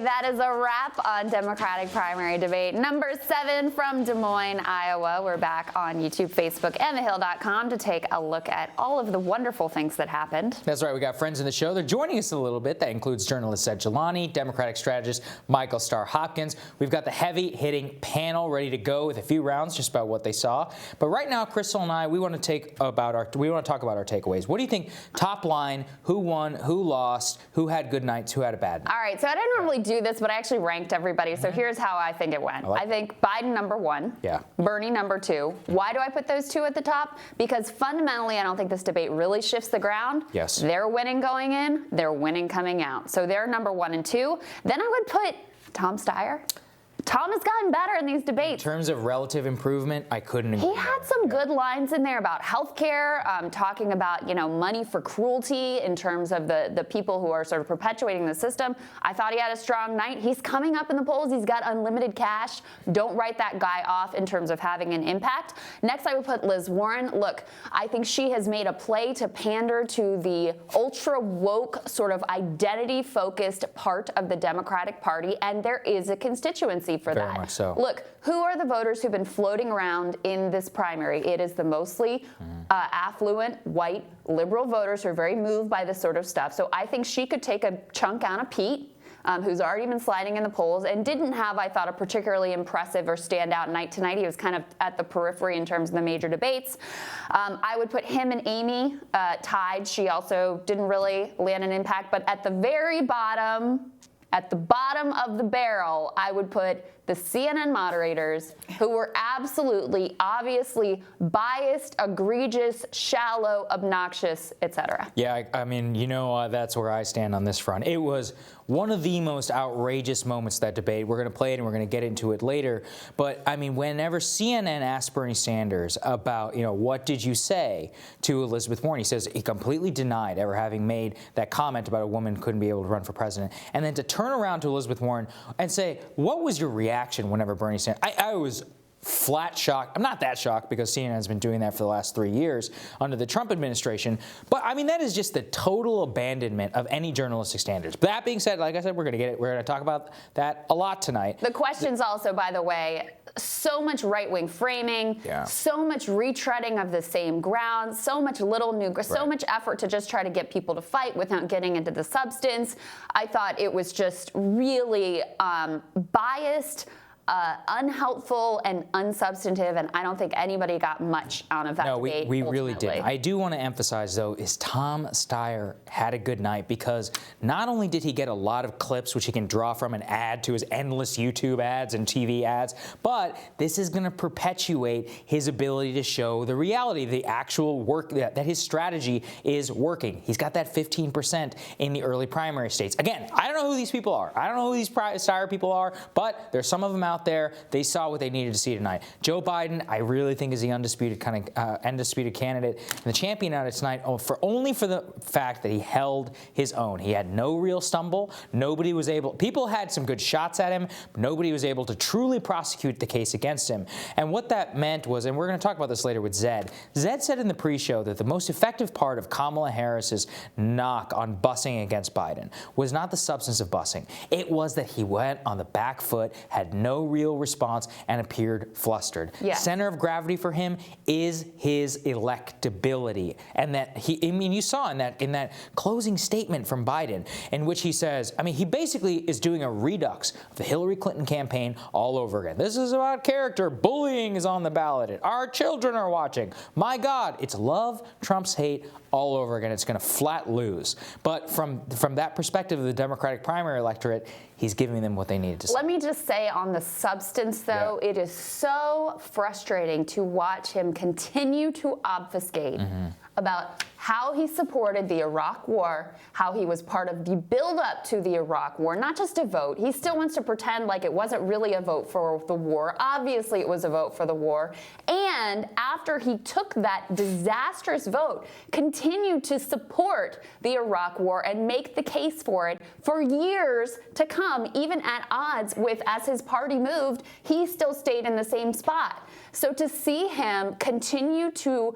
that is a wrap on Democratic primary debate number 7 from Des Moines, Iowa. We're back on YouTube, Facebook, and thehill.com to take a look at all of the wonderful things that happened. That's right. We got friends in the show. They're joining us a little bit. That includes journalist Ed Jelani, Democratic strategist Michael Starr Hopkins. We've got the heavy-hitting panel ready to go with a few rounds just about what they saw. But right now, Crystal and I, we want to talk about our takeaways. What do you think? Top line: who won? Who lost? Who had good nights? Who had a bad night? All right. So I didn't normally do this, but I actually ranked everybody. So here's how I think it went. I think Biden number 1. Yeah. Bernie number 2. Why do I put those two at the top? Because fundamentally, I don't think this debate really shifts the ground. Yes. They're winning going in. They're winning coming out. So they're number 1 and 2. Then I would put Tom Steyer. Tom has gotten better in these debates. In terms of relative improvement, I couldn't agree. He had some good lines in there about healthcare, talking about, money for cruelty in terms of the people who are sort of perpetuating the system. I thought he had a strong night. He's coming up in the polls. He's got unlimited cash. Don't write that guy off in terms of having an impact. Next, I would put Liz Warren. Look, I think she has made a play to pander to the ultra woke sort of identity focused part of the Democratic Party, and there is a constituency for Very that. much so. Look, who are the voters who've been floating around in this primary? It is the mostly affluent, white, liberal voters who are very moved by this sort of stuff. So I think she could take a chunk out of Pete, who's already been sliding in the polls and didn't have, I thought, a particularly impressive or standout night tonight. He was kind of at the periphery in terms of the major debates. I would put him and Amy tied. She also didn't really land an impact. But at the very bottom, at the bottom of the barrel, I would put the CNN moderators, who were absolutely, obviously biased, egregious, shallow, obnoxious, etc. Yeah, I mean, that's where I stand on this front. It was one of the most outrageous moments of that debate. We're going to play it and we're going to get into it later. But, I mean, whenever CNN asked Bernie Sanders about, what did you say to Elizabeth Warren, he says he completely denied ever having made that comment about a woman couldn't be able to run for president. And then to turn around to Elizabeth Warren and say, what was your reaction whenever Bernie Sanders? I was flat shocked. I'm not that shocked because CNN has been doing that for the last 3 years under the Trump administration. But I mean, that is just the total abandonment of any journalistic standards. But that being said, like I said, we're going to talk about that a lot tonight. The questions also, by the way, so much right-wing framing, so much retreading of the same ground, so much so much effort to just try to get people to fight without getting into the substance. I thought it was just really biased, unhelpful and unsubstantive, and I don't think anybody got much out of that debate. No, we really didn't. I do want to emphasize, though, is Tom Steyer had a good night because not only did he get a lot of clips which he can draw from and add to his endless YouTube ads and TV ads, but this is going to perpetuate his ability to show the reality, the actual work that his strategy is working. He's got that 15% in the early primary states. Again, I don't know who these people are. I don't know who these Steyer people are, but there's some of them out there. They saw what they needed to see tonight. Joe Biden, I really think, is the undisputed candidate and the champion out of tonight only for the fact that he held his own. He had no real stumble. People had some good shots at him, but nobody was able to truly prosecute the case against him. And what that meant was, and we're going to talk about this later with Zed. Zed said in the pre-show that the most effective part of Kamala Harris's knock on busing against Biden was not the substance of busing. It was that he went on the back foot, had no real response, and appeared flustered. Yes. Center of gravity for him is his electability. And that you saw in that closing statement from Biden, in which he says, he basically is doing a redux of the Hillary Clinton campaign all over again. This is about character. Bullying is on the ballot. Our children are watching. My God, it's love trumps hate all over again. It's going to flat lose. But from that perspective of the Democratic primary electorate, he's giving them what they needed to see. Let me just say on the substance, though, it is so frustrating to watch him continue to obfuscate about how he supported the Iraq War, how he was part of the buildup to the Iraq War, not just a vote. He still wants to pretend like it wasn't really a vote for the war. Obviously, it was a vote for the war. And after he took that disastrous vote, continued to support the Iraq War and make the case for it for years to come, even at odds with, as his party moved, he still stayed in the same spot. So to see him continue to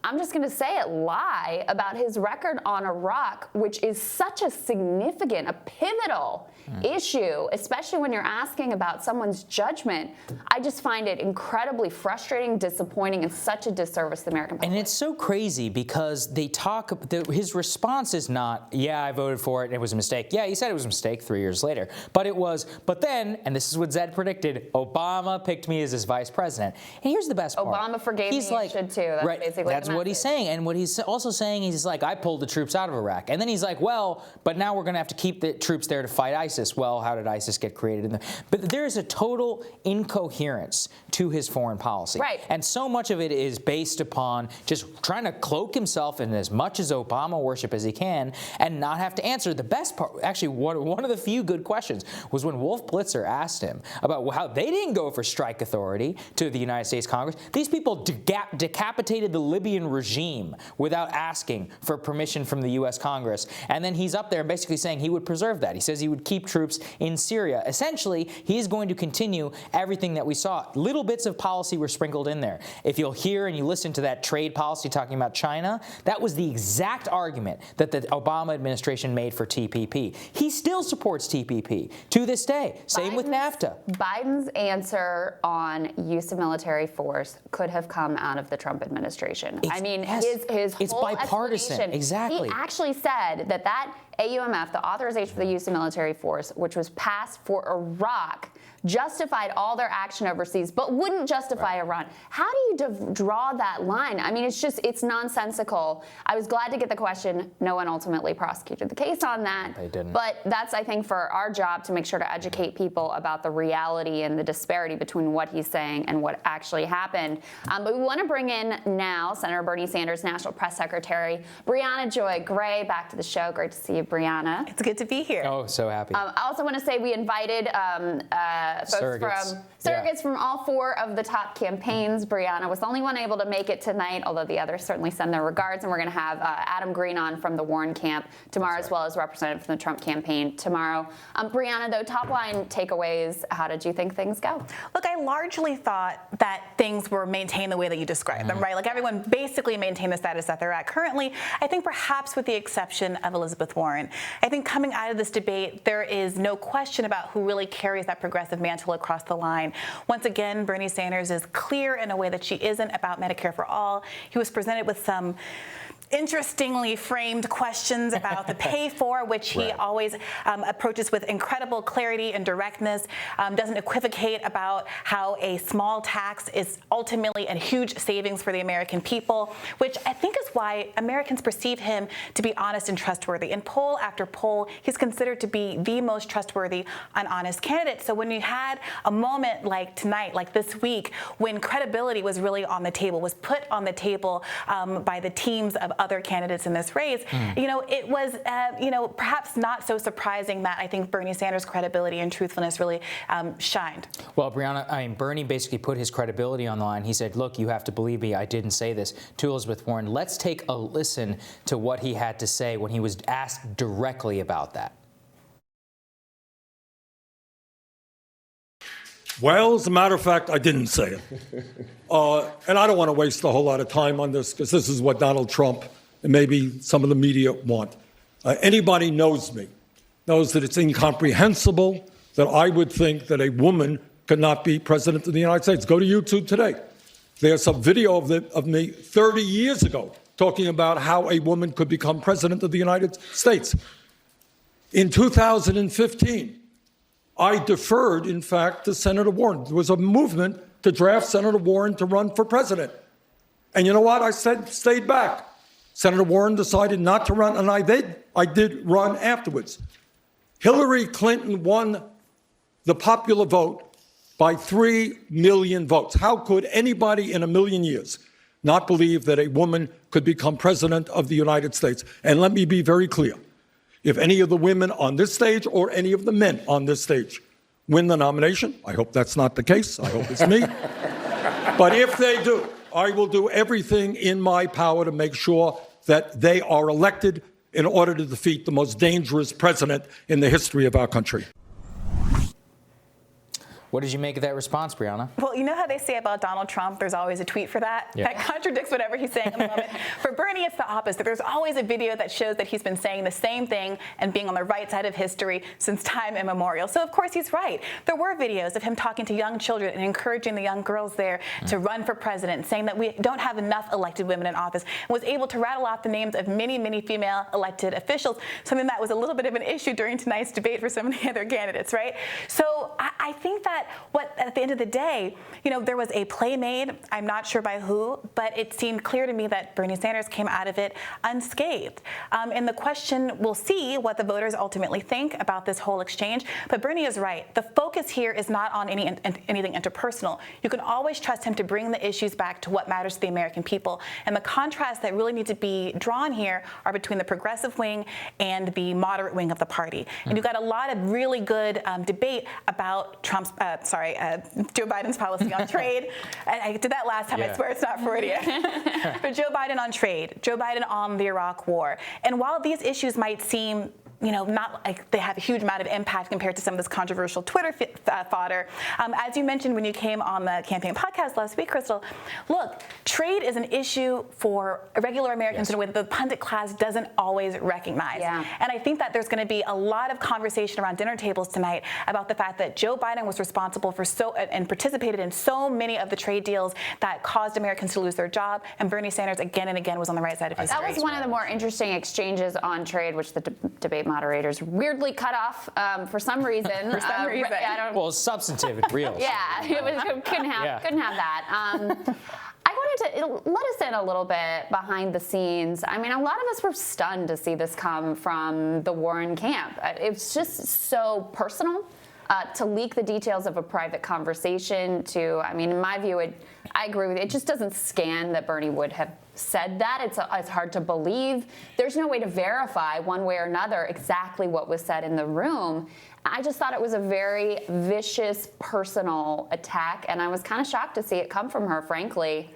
I'm just going to say it, lie about his record on Iraq, which is such a significant, a pivotal issue, especially when you're asking about someone's judgment. I just find it incredibly frustrating, disappointing, and such a disservice to the American public. And it's so crazy because they talk, his response is not, yeah, I voted for it, and it was a mistake. Yeah, he said it was a mistake 3 years later. But it was, but then, and this is what Zed predicted, Obama picked me as his vice president. And here's the best part. Obama forgave me, you should too. That's right, basically that's what he's saying. And what he's also saying, he's like, I pulled the troops out of Iraq. And then he's like, well, but now we're going to have to keep the troops there to fight ISIS. Well, how did ISIS get created? But there's a total incoherence to his foreign policy. Right. And so much of it is based upon just trying to cloak himself in as much as Obama worship as he can and not have to answer. The best part, actually, one of the few good questions was when Wolf Blitzer asked him about how they didn't go for strike authority to the United States Congress. These people decapitated the Libyan regime without asking for permission from the U.S. Congress. And then he's up there basically saying he would preserve that. He says he would keep troops in Syria. Essentially, he's going to continue everything that we saw. Little bits of policy were sprinkled in there. If you'll hear and you listen to that trade policy talking about China, that was the exact argument that the Obama administration made for TPP. He still supports TPP to this day. Same with NAFTA. Biden's answer on use of military force could have come out of the Trump administration. His It's whole bipartisan. Exactly. He actually said that AUMF, the authorization for the use of military force, which was passed for Iraq, justified all their action overseas, but wouldn't justify Iran. How do you draw that line? I mean, it's nonsensical. I was glad to get the question. No one ultimately prosecuted the case on that. They didn't. But that's, I think, for our job to make sure to educate people about the reality and the disparity between what he's saying and what actually happened. But we want to bring in now Senator Bernie Sanders, National Press Secretary, Brianna Joy Gray, back to the show. Great to see you, Brianna. It's good to be here. Oh, so happy. I also want to say we invited surrogates from all four of the top campaigns. Brianna was the only one able to make it tonight, although the others certainly send their regards. And we're going to have Adam Green on from the Warren camp tomorrow, as well as representative from the Trump campaign tomorrow. Brianna, though, top line takeaways, how did you think things go? Look, I largely thought that things were maintained the way that you described them, right? Like everyone basically maintained the status that they're at currently. I think perhaps with the exception of Elizabeth Warren. I think coming out of this debate, there is no question about who really carries that progressive mantle across the line. Once again, Bernie Sanders is clear in a way that she isn't about Medicare for all. He was presented with some interestingly framed questions about the pay for, which he always approaches with incredible clarity and directness, doesn't equivocate about how a small tax is ultimately a huge savings for the American people, which I think is why Americans perceive him to be honest and trustworthy. In poll after poll, he's considered to be the most trustworthy and honest candidate. So when you had a moment like tonight, like this week, when credibility was really on the table, was put on the table by the teams of other candidates in this race, it was, perhaps not so surprising that I think Bernie Sanders' credibility and truthfulness really shined. Well, Brianna, Bernie basically put his credibility on the line. He said, look, you have to believe me, I didn't say this to Elizabeth Warren. Let's take a listen to what he had to say when he was asked directly about that. Well, as a matter of fact, I didn't say it. And I don't want to waste a whole lot of time on this because this is what Donald Trump and maybe some of the media want. Anybody knows me, knows that it's incomprehensible that I would think that a woman could not be president of the United States. Go to YouTube today. There's a video of me 30 years ago talking about how a woman could become president of the United States. In 2015, I deferred, in fact, to Senator Warren. There was a movement to draft Senator Warren to run for president. And you know what? I stayed back. Senator Warren decided not to run, and I did run afterwards. Hillary Clinton won the popular vote by 3 million votes. How could anybody in a million years not believe that a woman could become president of the United States? And let me be very clear. If any of the women on this stage or any of the men on this stage win the nomination, I hope that's not the case. I hope it's me. But if they do, I will do everything in my power to make sure that they are elected in order to defeat the most dangerous president in the history of our country. What did you make of that response, Brianna? Well, you know how they say about Donald Trump, there's always a tweet for that? Yeah. That contradicts whatever he's saying in the moment. For Bernie, it's the opposite. There's always a video that shows that he's been saying the same thing and being on the right side of history since time immemorial. So, of course, he's right. There were videos of him talking to young children and encouraging the young girls there to run for president, saying that we don't have enough elected women in office, and was able to rattle off the names of many, many female elected officials, something that was a little bit of an issue during tonight's debate for some of the other candidates, right? So I think that at the end of the day, there was a play made, I'm not sure by who, but it seemed clear to me that Bernie Sanders came out of it unscathed. And the question, we'll see what the voters ultimately think about this whole exchange, but Bernie is right. The focus here is not on anything interpersonal. You can always trust him to bring the issues back to what matters to the American people. And the contrasts that really need to be drawn here are between the progressive wing and the moderate wing of the party. And you've got a lot of really good debate about Joe Biden's policy on trade. I did that last time. I swear it's not Freudian. But Joe Biden on trade, Joe Biden on the Iraq war. And while these issues might seem not like they have a huge amount of impact compared to some of this controversial Twitter fodder. As you mentioned when you came on the campaign podcast last week, Crystal, look, trade is an issue for regular Americans in a way that the pundit class doesn't always recognize. Yeah. And I think that there's going to be a lot of conversation around dinner tables tonight about the fact that Joe Biden was responsible for and participated in so many of the trade deals that caused Americans to lose their job, and Bernie Sanders again and again was on the right side of history. That was one of the more interesting exchanges on trade, which the debate moderators weirdly cut off for some reason. Well, it's substantive and real. Yeah, couldn't have that. I wanted to let us in a little bit behind the scenes. I mean, a lot of us were stunned to see this come from the Warren camp. It's just so personal. To leak the details of a private conversation in my view, I agree with it. It just doesn't scan that Bernie would have said that. It's hard to believe. There's no way to verify one way or another exactly what was said in the room. I just thought it was a very vicious, personal attack, and I was kind of shocked to see it come from her, frankly.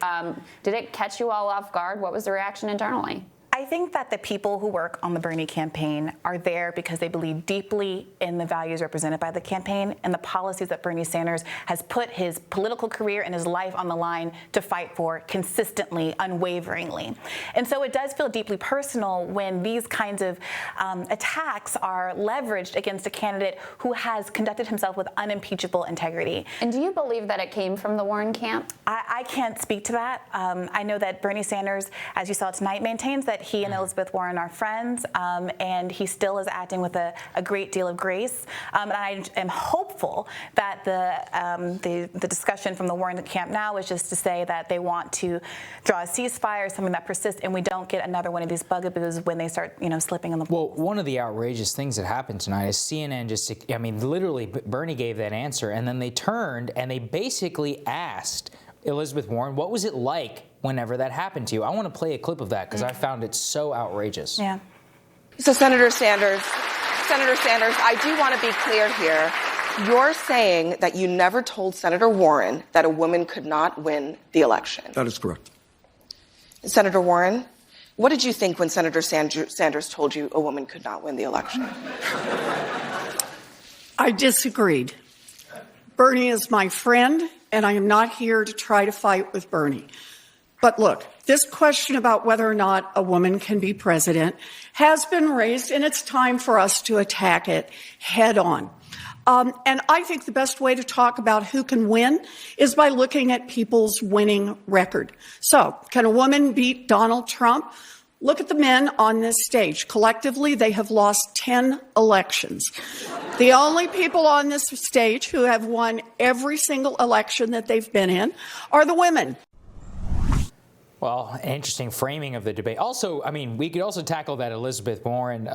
Did it catch you all off guard? What was the reaction internally? I think that the people who work on the Bernie campaign are there because they believe deeply in the values represented by the campaign and the policies that Bernie Sanders has put his political career and his life on the line to fight for consistently, unwaveringly. And so it does feel deeply personal when these kinds of attacks are leveraged against a candidate who has conducted himself with unimpeachable integrity. And do you believe that it came from the Warren camp? I can't speak to that. I know that Bernie Sanders, as you saw tonight, maintains that he and Elizabeth Warren are friends, and he still is acting with a great deal of grace. And I am hopeful that the discussion from the Warren camp now is just to say that they want to draw a ceasefire, something that persists, and we don't get another one of these bugaboos when they start, slipping in the polls. Well, one of the outrageous things that happened tonight is CNN literally Bernie gave that answer, and then they turned and they basically asked Elizabeth Warren, what was it like whenever that happened to you? I want to play a clip of that because I found it so outrageous. Yeah. So Senator Sanders, I do want to be clear here. You're saying that you never told Senator Warren that a woman could not win the election. That is correct. Senator Warren, what did you think when Senator Sanders told you a woman could not win the election? I disagreed. Bernie is my friend, and I am not here to try to fight with Bernie. But look, this question about whether or not a woman can be president has been raised, and it's time for us to attack it head on. And I think the best way to talk about who can win is by looking at people's winning record. So, can a woman beat Donald Trump? Look at the men on this stage. Collectively, they have lost 10 elections. The only people on this stage who have won every single election that they've been in are the women. Well, interesting framing of the debate. Also, we could also tackle that Elizabeth Warren,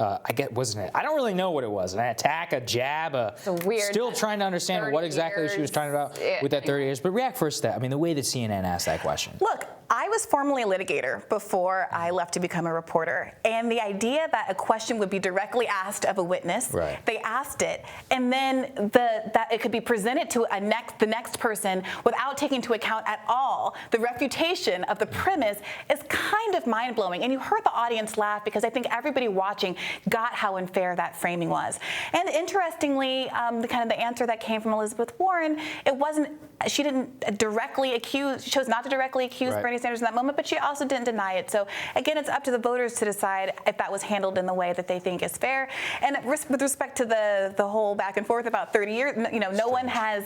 wasn't it? I don't really know what it was. An attack, a jab, still trying to understand what exactly she was talking about with that 30 years. But react first to that. The way that CNN asked that question. Look, I was formerly a litigator before I left to become a reporter. And the idea that a question would be directly asked of a witness, they asked it, and then that it could be presented to the next person without taking into account at all the refutation of the premise is kind of mind-blowing. And you heard the audience laugh because I think everybody watching got how unfair that framing was. And interestingly, the answer that came from Elizabeth Warren, she didn't directly accuse, chose not to directly accuse Bernie Sanders in that moment, but she also didn't deny it. So again, it's up to the voters to decide if that was handled in the way that they think is fair. And with respect to the whole back and forth about 30 years, no one has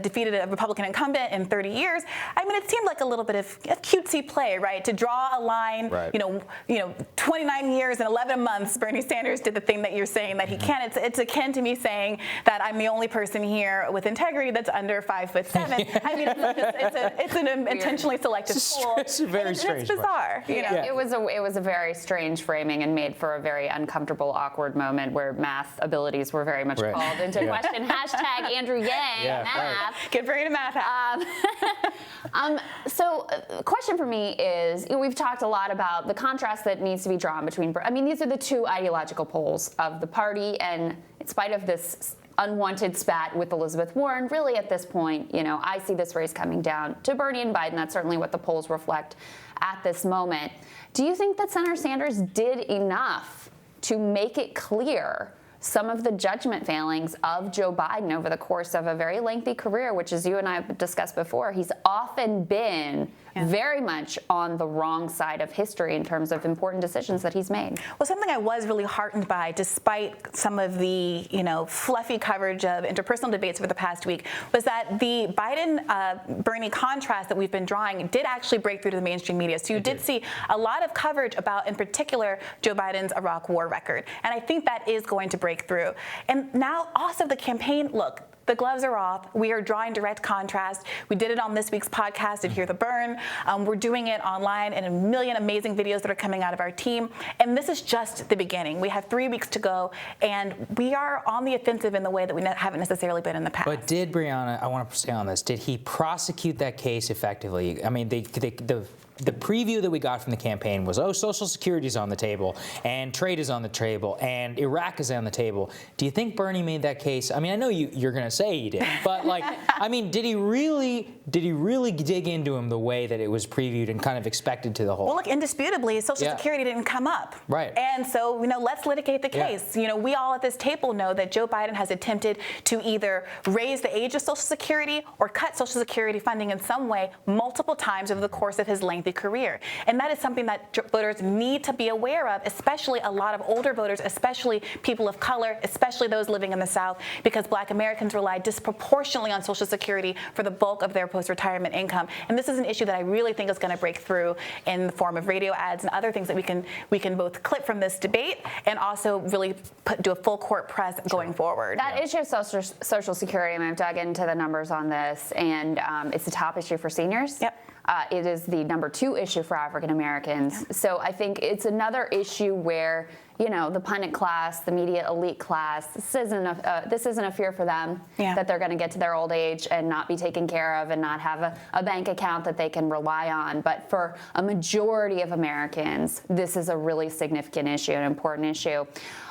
defeated a Republican incumbent in 30 years. I mean, it seemed like a little bit of cutesy play, right? To draw a line, 29 years and 11 months, Bernie Sanders did the thing that you're saying that he can. It's akin to me saying that I'm the only person here with integrity that's under 5'7". I mean, it's an intentionally selected poll. It's very strange. It's bizarre. It was a very strange framing and made for a very uncomfortable, awkward moment where math abilities were very much called into question. Hashtag Andrew Yang math. Get Bernie to math. So, question for me is, we've talked a lot about the contrast that needs to be drawn between. I mean, these are the two ideological poles of the party, and in spite of this unwanted spat with Elizabeth Warren, really at this point, I see this race coming down to Bernie and Biden. That's certainly what the polls reflect at this moment. Do you think that Senator Sanders did enough to make it clear some of the judgment failings of Joe Biden over the course of a very lengthy career, which, as you and I have discussed before, he's often been very much on the wrong side of history in terms of important decisions that he's made? Well, something I was really heartened by, despite some of the fluffy coverage of interpersonal debates over the past week, was that the Biden-Bernie contrast that we've been drawing did actually break through to the mainstream media. So you did see a lot of coverage about, in particular, Joe Biden's Iraq War record. And I think that is going to break through. And now also the campaign, look, the gloves are off. We are drawing direct contrast. We did it on this week's podcast at Hear the Burn. We're doing it online and a million amazing videos that are coming out of our team. And this is just the beginning. We have 3 weeks to go, and we are on the offensive in the way that we haven't necessarily been in the past. But did Brianna, I want to stay on this, did he prosecute that case effectively? I mean, the preview that we got from the campaign was, Social Security is on the table, and trade is on the table, and Iraq is on the table. Do you think Bernie made that case? I mean, I know you're going to say he did, but did he really dig into him the way that it was previewed and kind of expected to the whole? Well, look, indisputably, Social Security didn't come up. Right. And so, let's litigate the case. We all at this table know that Joe Biden has attempted to either raise the age of Social Security or cut Social Security funding in some way multiple times over the course of his lengthy career. And that is something that voters need to be aware of, especially a lot of older voters, especially people of color, especially those living in the South, because Black Americans rely disproportionately on Social Security for the bulk of their post-retirement income. And this is an issue that I really think is going to break through in the form of radio ads and other things that we can both clip from this debate and also really do a full court press going forward. That issue of Social Security, and I've dug into the numbers on this, and it's a top issue for seniors. Yep. It is the number 2 issue for African Americans. So I think it's another issue where, the pundit class, the media elite class, this isn't a fear for them that they're going to get to their old age and not be taken care of and not have a bank account that they can rely on. But for a majority of Americans, this is a really significant issue, an important issue.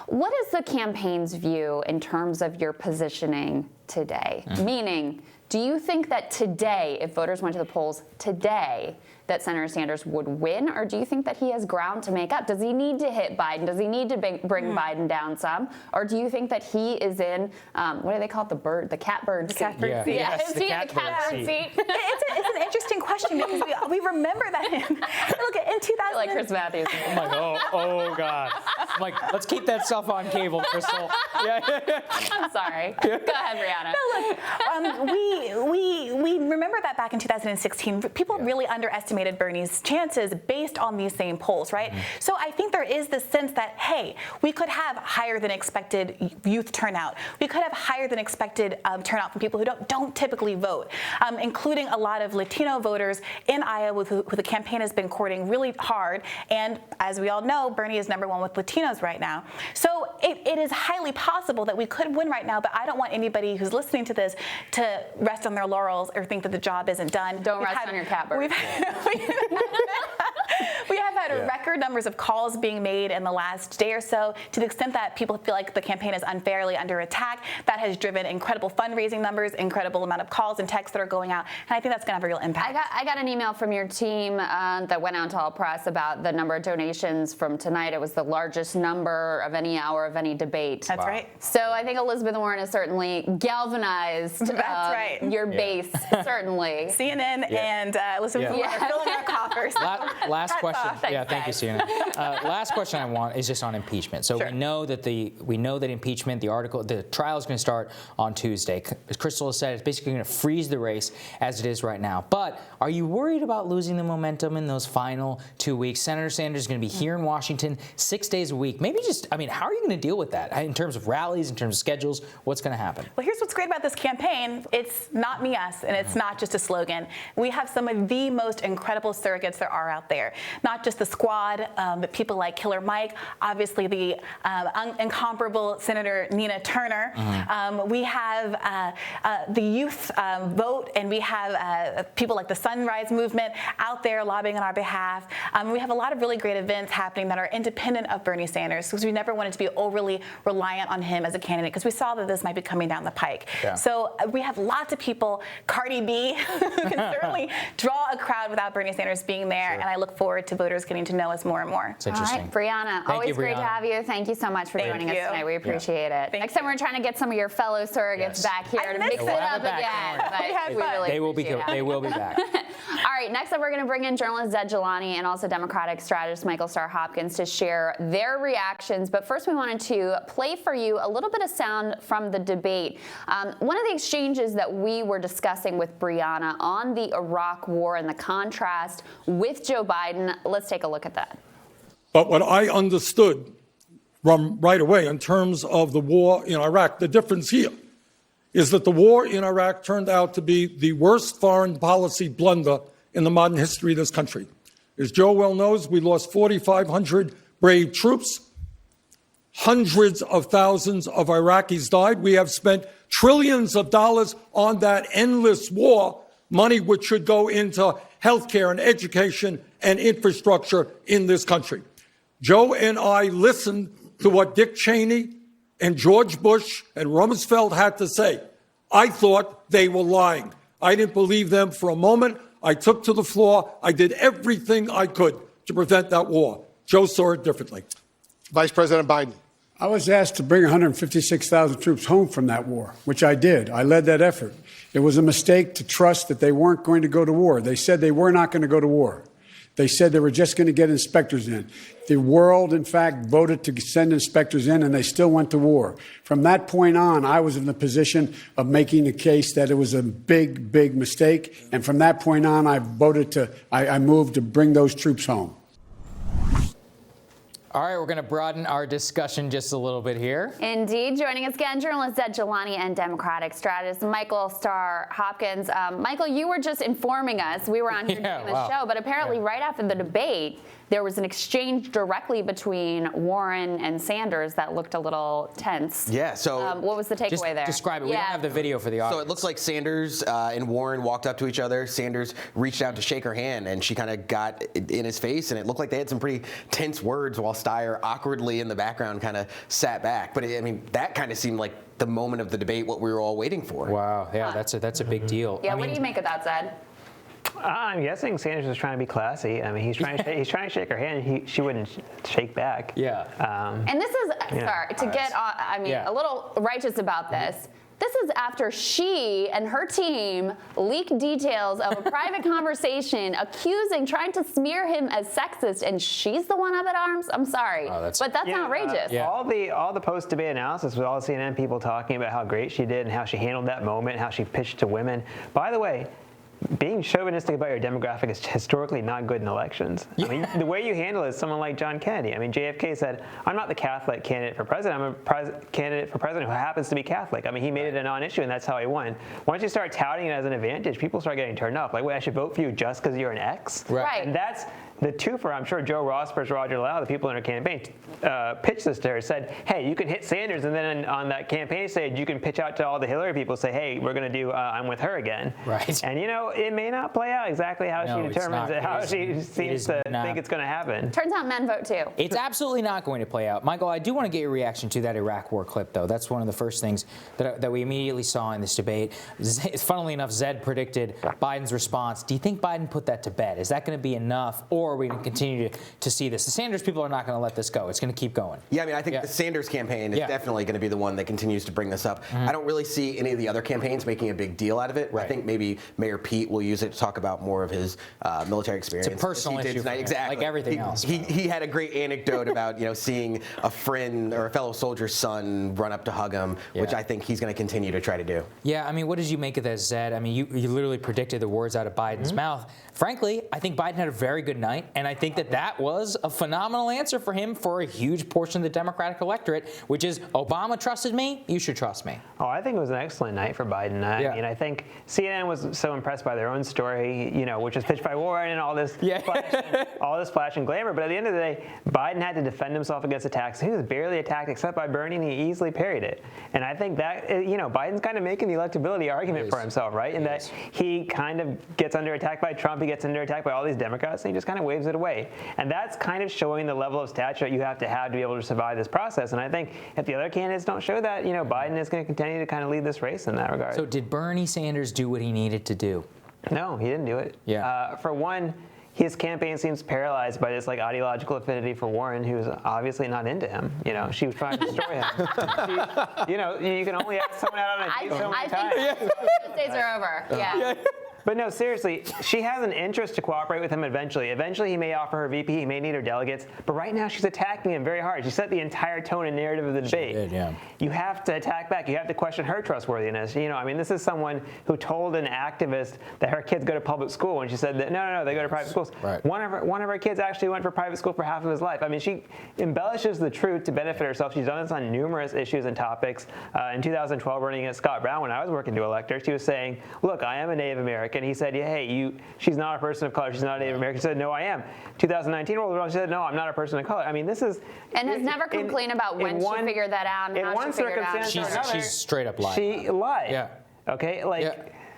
What is the campaign's view in terms of your positioning today? Meaning, do you think that today, if voters went to the polls today, that Senator Sanders would win, or do you think that he has ground to make up? Does he need to hit Biden? Does he need to bring Biden down some? Or do you think that he is in, what do they call it, the catbird seat? Catbird seat. Yeah, Yes, is he in the catbird seat? It's an interesting question because we remember that look, in 2000. Like Chris Matthews. I'm like, oh God. I'm like, let's keep that stuff on cable, Crystal. I'm sorry. Go ahead, Brianna. No, look, we remember that back in 2016, people really underestimated Bernie's chances based on these same polls, right? So I think there is this sense that, hey, we could have higher than expected youth turnout. We could have higher than expected turnout from people who don't typically vote, including a lot of Latino voters in Iowa who the campaign has been courting really hard. And as we all know, Bernie is number 1 with Latinos right now. So it is highly possible that we could win right now, but I don't want anybody who's listening to this to rest on their laurels or think that the job isn't done. Don't rest on your catbird. We have had record numbers of calls being made in the last day or so. To the extent that people feel like the campaign is unfairly under attack, that has driven incredible fundraising numbers, incredible amount of calls and texts that are going out, and I think that's going to have a real impact. I got an email from your team that went out to all press about the number of donations from tonight. It was the largest number of any hour of any debate. That's right. So I think Elizabeth Warren has certainly galvanized your base, certainly. CNN and Elizabeth Warren are filling our coffers. Last question. Thanks, Thank you, CNN. Last question I want is just on impeachment. So we know that impeachment, the trial is going to start on Tuesday. As Crystal has said, it's basically going to freeze the race as it is right now. But are you worried about losing the momentum in those final 2 weeks? Senator Sanders is going to be here in Washington 6 days a week. Maybe how are you going to deal with that in terms of rallies, in terms of schedules? What's going to happen? Well, here's what's great about this campaign. It's not me, us, and it's not just a slogan. We have some of the most incredible surrogates there are out there. Not just the squad, but people like Killer Mike, obviously the incomparable Senator Nina Turner. We have the youth vote, and we have people like the Sunrise Movement out there lobbying on our behalf. We have a lot of really great events happening that are independent of Bernie Sanders, because we never wanted to be overly reliant on him as a candidate, because we saw that this might be coming down the pike. Yeah. So we have lots of people, Cardi B, who can certainly draw a crowd without Bernie Sanders being there, and I look forward to voters getting to know us more and more. It's interesting. All right, Brianna, always great to have you. Thank you so much for joining us tonight. We appreciate it. Next time we're trying to get some of your fellow surrogates back here to mix it up again. They will be back. All right, next up we're going to bring in journalist Zed Jelani and also Democratic strategist Michael Starr Hopkins to share their reactions. But first we wanted to play for you a little bit of sound from the debate. One of the exchanges that we were discussing with Brianna on the Iraq War and the contrast with Joe Biden. Let's take a look at that. But what I understood from right away in terms of the war in Iraq, the difference here is that the war in Iraq turned out to be the worst foreign policy blunder in the modern history of this country. As Joe well knows, we lost 4,500 brave troops. Hundreds of thousands of Iraqis died. We have spent trillions of dollars on that endless war, money which should go into healthcare and education and infrastructure in this country. Joe and I listened to what Dick Cheney and George Bush and Rumsfeld had to say. I thought they were lying. I didn't believe them for a moment. I took to the floor. I did everything I could to prevent that war. Joe saw it differently. Vice President Biden. I was asked to bring 156,000 troops home from that war, which I did. I led that effort. It was a mistake to trust that they weren't going to go to war. They said they were not going to go to war. They said they were just going to get inspectors in. The world, in fact, voted to send inspectors in, and they still went to war. From that point on, I was in the position of making the case that it was a big, big mistake. And from that point on, I moved to bring those troops home. All right, we're going to broaden our discussion just a little bit here. Indeed. Joining us again, journalist Zed Jelani and Democratic strategist Michael Starr Hopkins. Michael, you were just informing us. We were on here doing the show, but apparently right after the debate, there was an exchange directly between Warren and Sanders that looked a little tense. Yeah, so what was the takeaway there? Describe it. We don't have the video for the audience. So it looks like Sanders and Warren walked up to each other. Sanders reached out to shake her hand, and she kind of got in his face, and it looked like they had some pretty tense words while Steyer awkwardly in the background kind of sat back. But I mean, that kind of seemed like the moment of the debate, what we were all waiting for. Wow, yeah, that's a big deal. Yeah, what do you make of that, Zed? I'm guessing Sanders was trying to be classy. I mean, he's trying to shake her hand. She wouldn't shake back. Yeah. And this is a little righteous about this. This is after she and her team leaked details of a private conversation trying to smear him as sexist, and she's the one up at arms? I'm sorry, but that's outrageous. All the post-debate analysis with all the CNN people talking about how great she did and how she handled that moment, how she pitched to women. By the way, being chauvinistic about your demographic is historically not good in elections. I mean, the way you handle it is someone like John Kennedy. I mean, JFK said, I'm not the Catholic candidate for president. I'm a candidate for president who happens to be Catholic. I mean, he made it a non-issue, and that's how he won. Once you start touting it as an advantage, people start getting turned off. Like, wait, I should vote for you just because you're an X? Right. And the twofer, I'm sure Joe Ross versus Roger Lau, the people in her campaign, pitched this to her, said, hey, you can hit Sanders, and then on that campaign stage, you can pitch out to all the Hillary people, say, hey, we're going to do I'm with her again. Right. And, it may not play out exactly how she determines it, how she seems to think it's going to happen. Turns out men vote too. It's absolutely not going to play out. Michael, I do want to get your reaction to that Iraq war clip, though. That's one of the first things that we immediately saw in this debate. Funnily enough, Zed predicted Biden's response. Do you think Biden put that to bed? Is that going to be enough, or are we going to continue to see this? The Sanders people are not going to let this go. It's going to keep going. Yeah, I mean, I think the Sanders campaign is definitely going to be the one that continues to bring this up. I don't really see any of the other campaigns making a big deal out of it. Right. I think maybe Mayor Pete will use it to talk about more of his military experience. It's a personal issue for him, exactly. like everything else. He had a great anecdote about seeing a friend or a fellow soldier's son run up to hug him, which I think he's going to continue to try to do. Yeah, I mean, what did you make of that, Zed? I mean, you literally predicted the words out of Biden's mouth. Frankly, I think Biden had a very good night, and I think that was a phenomenal answer for him for a huge portion of the Democratic electorate, which is Obama trusted me, you should trust me. Oh, I think it was an excellent night for Biden. I mean, I think CNN was so impressed by their own story, which was pitched by Warren and all this flash and glamour. But at the end of the day, Biden had to defend himself against attacks. He was barely attacked except by Bernie, and he easily parried it. And I think that, Biden's kind of making the electability argument for himself, right? In that he kind of gets under attack by Trump, he gets under attack by all these Democrats, and he just kind of waves it away. And that's kind of showing the level of stature that you have to be able to survive this process. And I think if the other candidates don't show that, Biden is going to continue to kind of lead this race in that regard. So did Bernie Sanders do what he needed to do? No, he didn't do it. Yeah. For one, his campaign seems paralyzed by this ideological affinity for Warren, who's obviously not into him. She was trying to destroy him. You can only ask someone out on a date so many times. I think those days are over. Yeah. But no, seriously, she has an interest to cooperate with him eventually. Eventually, he may offer her VP, he may need her delegates, but right now she's attacking him very hard. She set the entire tone and narrative of the debate. She did, yeah. You have to attack back. You have to question her trustworthiness. This is someone who told an activist that her kids go to public school, and she said that no, they go to private schools. Right. One of her kids actually went for private school for half of his life. I mean, she embellishes the truth to benefit herself. She's done this on numerous issues and topics. In 2012, running against Scott Brown, when I was working to elect her, she was saying, look, I am a Native American. He said, hey, she's not a person of color. She's not a Native American. She said, no, I am. 2019 rolled around. She said, no, I'm not a person of color. I mean, this is... And has never complained about when she figured that out and how she figured it out. She's straight up lied. She lied. Yeah. Okay?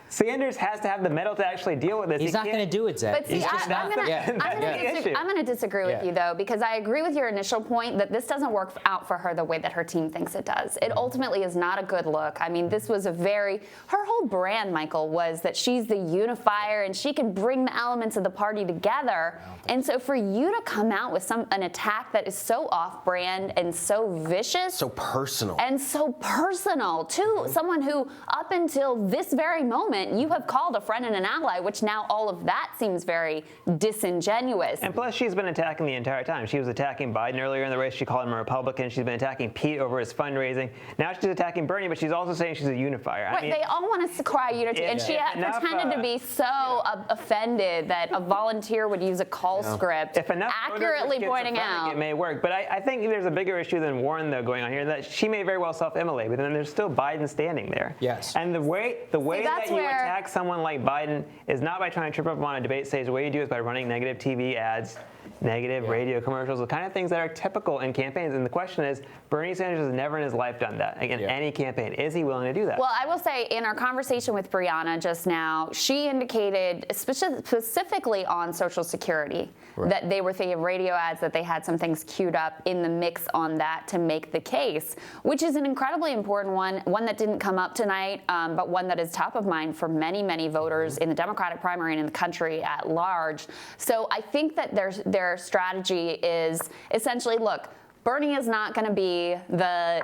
Sanders has to have the mettle to actually deal with this. He's not going to do it, Zed. But see, I'm going to disagree with you, though, because I agree with your initial point that this doesn't work out for her the way that her team thinks it does. It ultimately is not a good look. I mean, this was her whole brand, Michael, was that she's the unifier and she can bring the elements of the party together. And so for you to come out with an attack that is so off-brand and so vicious. So personal. And so personal to someone who, up until this very moment, you have called a friend and an ally, which now all of that seems very disingenuous. And plus, she's been attacking the entire time. She was attacking Biden earlier in the race. She called him a Republican. She's been attacking Pete over his fundraising. Now she's attacking Bernie, but she's also saying she's a unifier. Right, they all want to cry unity, and she pretended to be so offended that a volunteer would use a call script, accurately pointing out. It may work, but I think there's a bigger issue than Warren, though, going on here, that she may very well self-immolate, but then there's still Biden standing there. Yes. And the way that you attack someone like Biden is not by trying to trip up on a debate stage. The way you do it is by running negative TV ads, negative radio commercials, the kind of things that are typical in campaigns. And the question is, Bernie Sanders has never in his life done that in any campaign. Is he willing to do that? Well, I will say in our conversation with Brianna just now, she indicated specifically on Social Security that they were thinking of radio ads, that they had some things queued up in the mix on that to make the case, which is an incredibly important one that didn't come up tonight, but one that is top of mind for many, many voters in the Democratic primary and in the country at large. So I think that their strategy is essentially, look, Bernie is not going to be the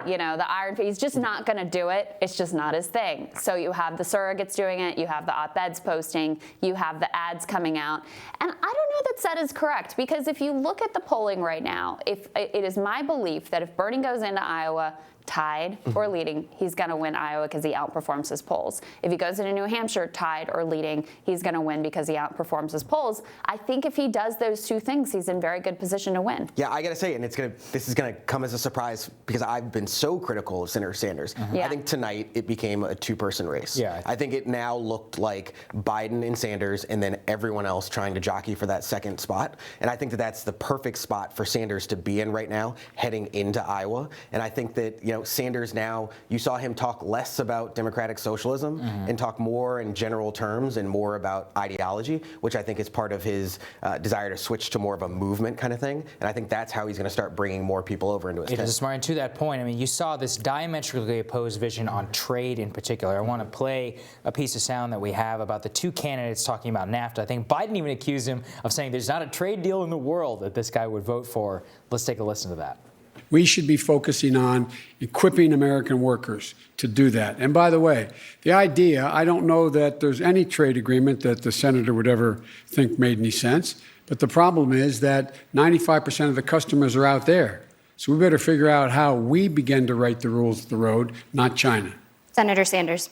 iron fist. He's just not going to do it. It's just not his thing. So you have the surrogates doing it. You have the op-eds posting. You have the ads coming out. And I don't know that Zed is correct, because if you look at the polling right now, if it is my belief that if Bernie goes into Iowa, tied or leading, he's going to win Iowa because he outperforms his polls. If he goes into New Hampshire tied or leading, he's going to win because he outperforms his polls. I think if he does those two things, he's in very good position to win. Yeah, I got to say, and this is going to come as a surprise because I've been so critical of Senator Sanders. Yeah. I think tonight it became a two-person race. Yeah. I think it now looked like Biden and Sanders and then everyone else trying to jockey for that second spot. And I think that that's the perfect spot for Sanders to be in right now, heading into Iowa. And I think that, Sanders now, you saw him talk less about democratic socialism and talk more in general terms and more about ideology, which I think is part of his desire to switch to more of a movement kind of thing. And I think that's how he's going to start bringing more people over into his tent. It is, Martin, to that point, I mean, you saw this diametrically opposed vision on trade in particular. I want to play a piece of sound that we have about the two candidates talking about NAFTA. I think Biden even accused him of saying there's not a trade deal in the world that this guy would vote for. Let's take a listen to that. We should be focusing on equipping American workers to do that. And by the way, the idea, I don't know that there's any trade agreement that the senator would ever think made any sense. But the problem is that 95% of the customers are out there. So we better figure out how we begin to write the rules of the road, not China. Senator Sanders.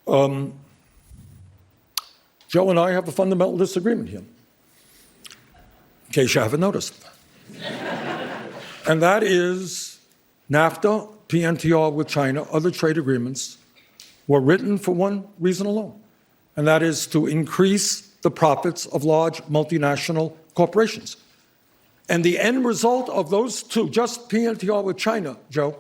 Joe and I have a fundamental disagreement here, in case you haven't noticed. And that is NAFTA, PNTR with China, other trade agreements were written for one reason alone, and that is to increase the profits of large multinational corporations. And the end result of those two, just PNTR with China, Joe,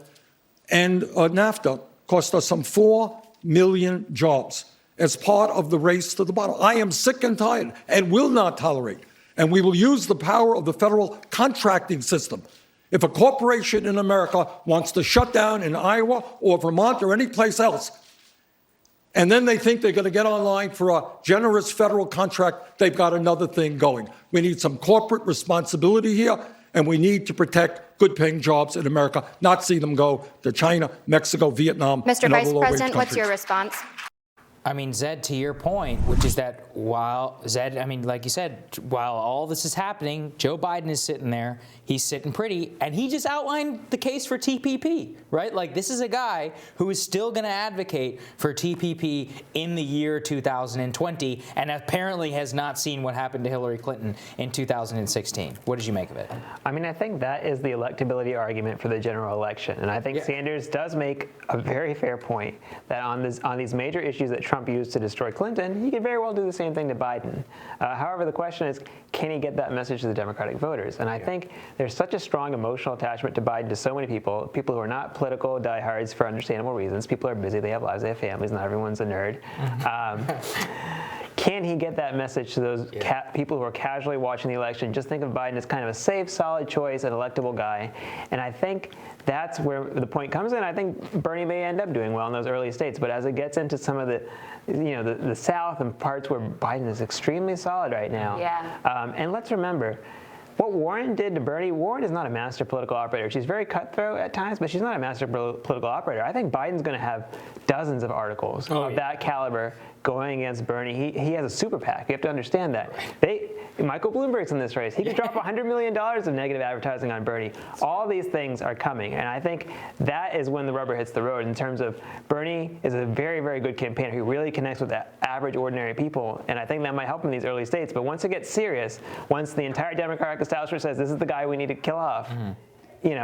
and NAFTA, cost us some 4 million jobs as part of the race to the bottom. I am sick and tired and will not tolerate, and we will use the power of the federal contracting system. If a corporation in America wants to shut down in Iowa or Vermont or any place else, and then they think they're going to get online for a generous federal contract, they've got another thing going. We need some corporate responsibility here, and we need to protect good-paying jobs in America, not see them go to China, Mexico, Vietnam, Mr. and other Vice low-wage President, what's your countries. response? I mean, Zed, to your point, which is that like you said, while all this is happening, Joe Biden is sitting there, he's sitting pretty, and he just outlined the case for TPP, right? Like, this is a guy who is still going to advocate for TPP in the year 2020, and apparently has not seen what happened to Hillary Clinton in 2016. What did you make of it? I mean, I think that is the electability argument for the general election. And I think Sanders does make a very fair point that on these major issues that Trump used to destroy Clinton, he could very well do the same thing to Biden. However, the question is, can he get that message to the Democratic voters? And I think there's such a strong emotional attachment to Biden to so many people who are not political diehards for understandable reasons. People are busy, they have lives, they have families, not everyone's a nerd. Can he get that message to those people who are casually watching the election? Just think of Biden as kind of a safe, solid choice, an electable guy. And I think that's where the point comes in. I think Bernie may end up doing well in those early states, but as it gets into some of the South and parts where Biden is extremely solid right now. And let's remember, what Warren did to Bernie, Warren is not a master political operator. She's very cutthroat at times, but she's not a master political operator. I think Biden's going to have dozens of articles of that caliber going against Bernie. He has a super PAC. You have to understand that. Michael Bloomberg's in this race. He could drop $100 million of negative advertising on Bernie. All these things are coming, and I think that is when the rubber hits the road in terms of Bernie is a very, very good campaigner who really connects with the average, ordinary people, and I think that might help in these early states. But once it gets serious, once the entire Democratic establishment says this is the guy we need to kill off,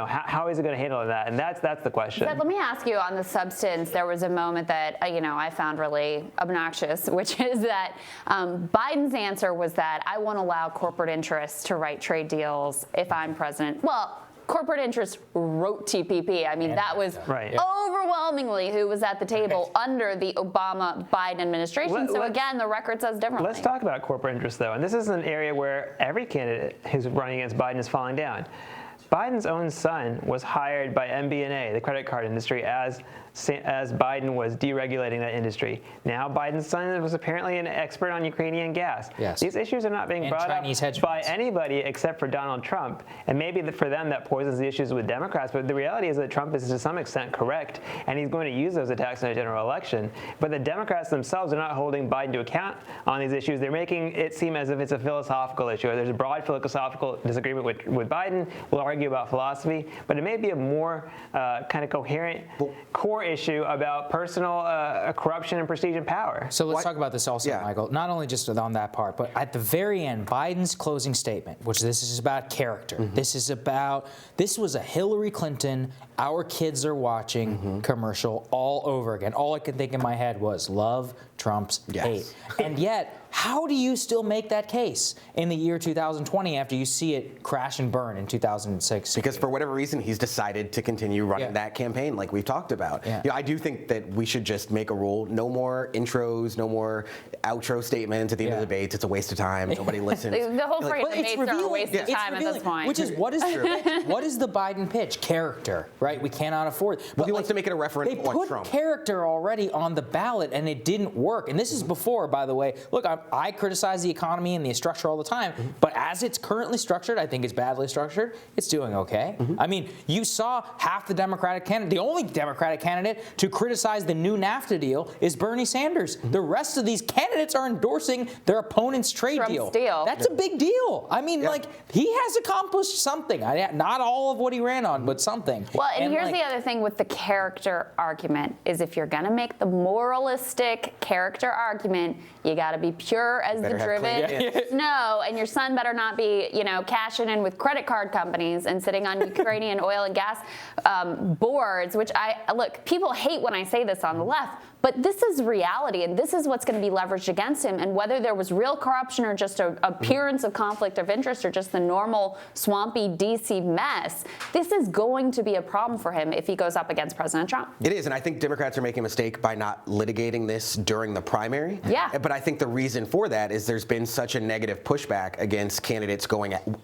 how is it going to handle that? And that's the question. But let me ask you on the substance. There was a moment that I found really obnoxious, which is that Biden's answer was that I won't allow corporate interests to write trade deals if I'm president. Well, corporate interests wrote TPP. I mean, that was overwhelmingly who was at the table under the Obama-Biden administration. So again, the record says differently. Let's talk about corporate interests, though. And this is an area where every candidate who's running against Biden is falling down. Biden's own son was hired by MBNA, the credit card industry, as Biden was deregulating that industry. Now Biden's son was apparently an expert on Ukrainian gas. Yes. These issues are not being brought up by anybody except for Donald Trump. And maybe for them that poisons the issues with Democrats, but the reality is that Trump is to some extent correct, and he's going to use those attacks in a general election. But the Democrats themselves are not holding Biden to account on these issues. They're making it seem as if it's a philosophical issue. There's a broad philosophical disagreement with Biden. We'll argue argue about philosophy, but it may be a more kind of coherent core issue about personal corruption and prestige and power. So let's talk about this also, Michael. Not only just on that part, but at the very end, Biden's closing statement, which this is about character. This was a Hillary Clinton, our kids are watching commercial all over again. All I could think in my head was love trumps hate. And yet, how do you still make that case in the year 2020 after you see it crash and burn in 2006? Because for whatever reason, he's decided to continue running that campaign like we've talked about. You know, I do think that we should just make a rule. No more intros, no more outro statements at the end of the debates. It's a waste of time. Nobody listens. The whole phrase debates are a waste of time at this point. Which is, what is the Biden pitch? Character, right? We cannot afford. Well, he wants to make it a referendum on Trump. They put character already on the ballot, and it didn't work. And this is before, by the way. Look, I criticize the economy and the structure all the time, but as it's currently structured, I think it's badly structured. It's doing okay. I mean, you saw half the Democratic candidate, the only Democratic candidate to criticize the new NAFTA deal is Bernie Sanders. The rest of these candidates are endorsing their opponent's trade deal. That's a big deal. I mean, like, he has accomplished something. Not all of what he ran on, but something. Well, and here's the other thing with the character argument is if you're going to make the moralistic character argument, you got to be pure as the driven snow, and your son better not be, cashing in with credit card companies and sitting on Ukrainian oil and gas boards, which look, people hate when I say this on the left, but this is reality, and this is what's going to be leveraged against him. And whether there was real corruption or just an appearance of conflict of interest or just the normal swampy D.C. mess, this is going to be a problem for him if he goes up against President Trump. It is, and I think Democrats are making a mistake by not litigating this during the primary. But I think the reason for that is there's been such a negative pushback against candidates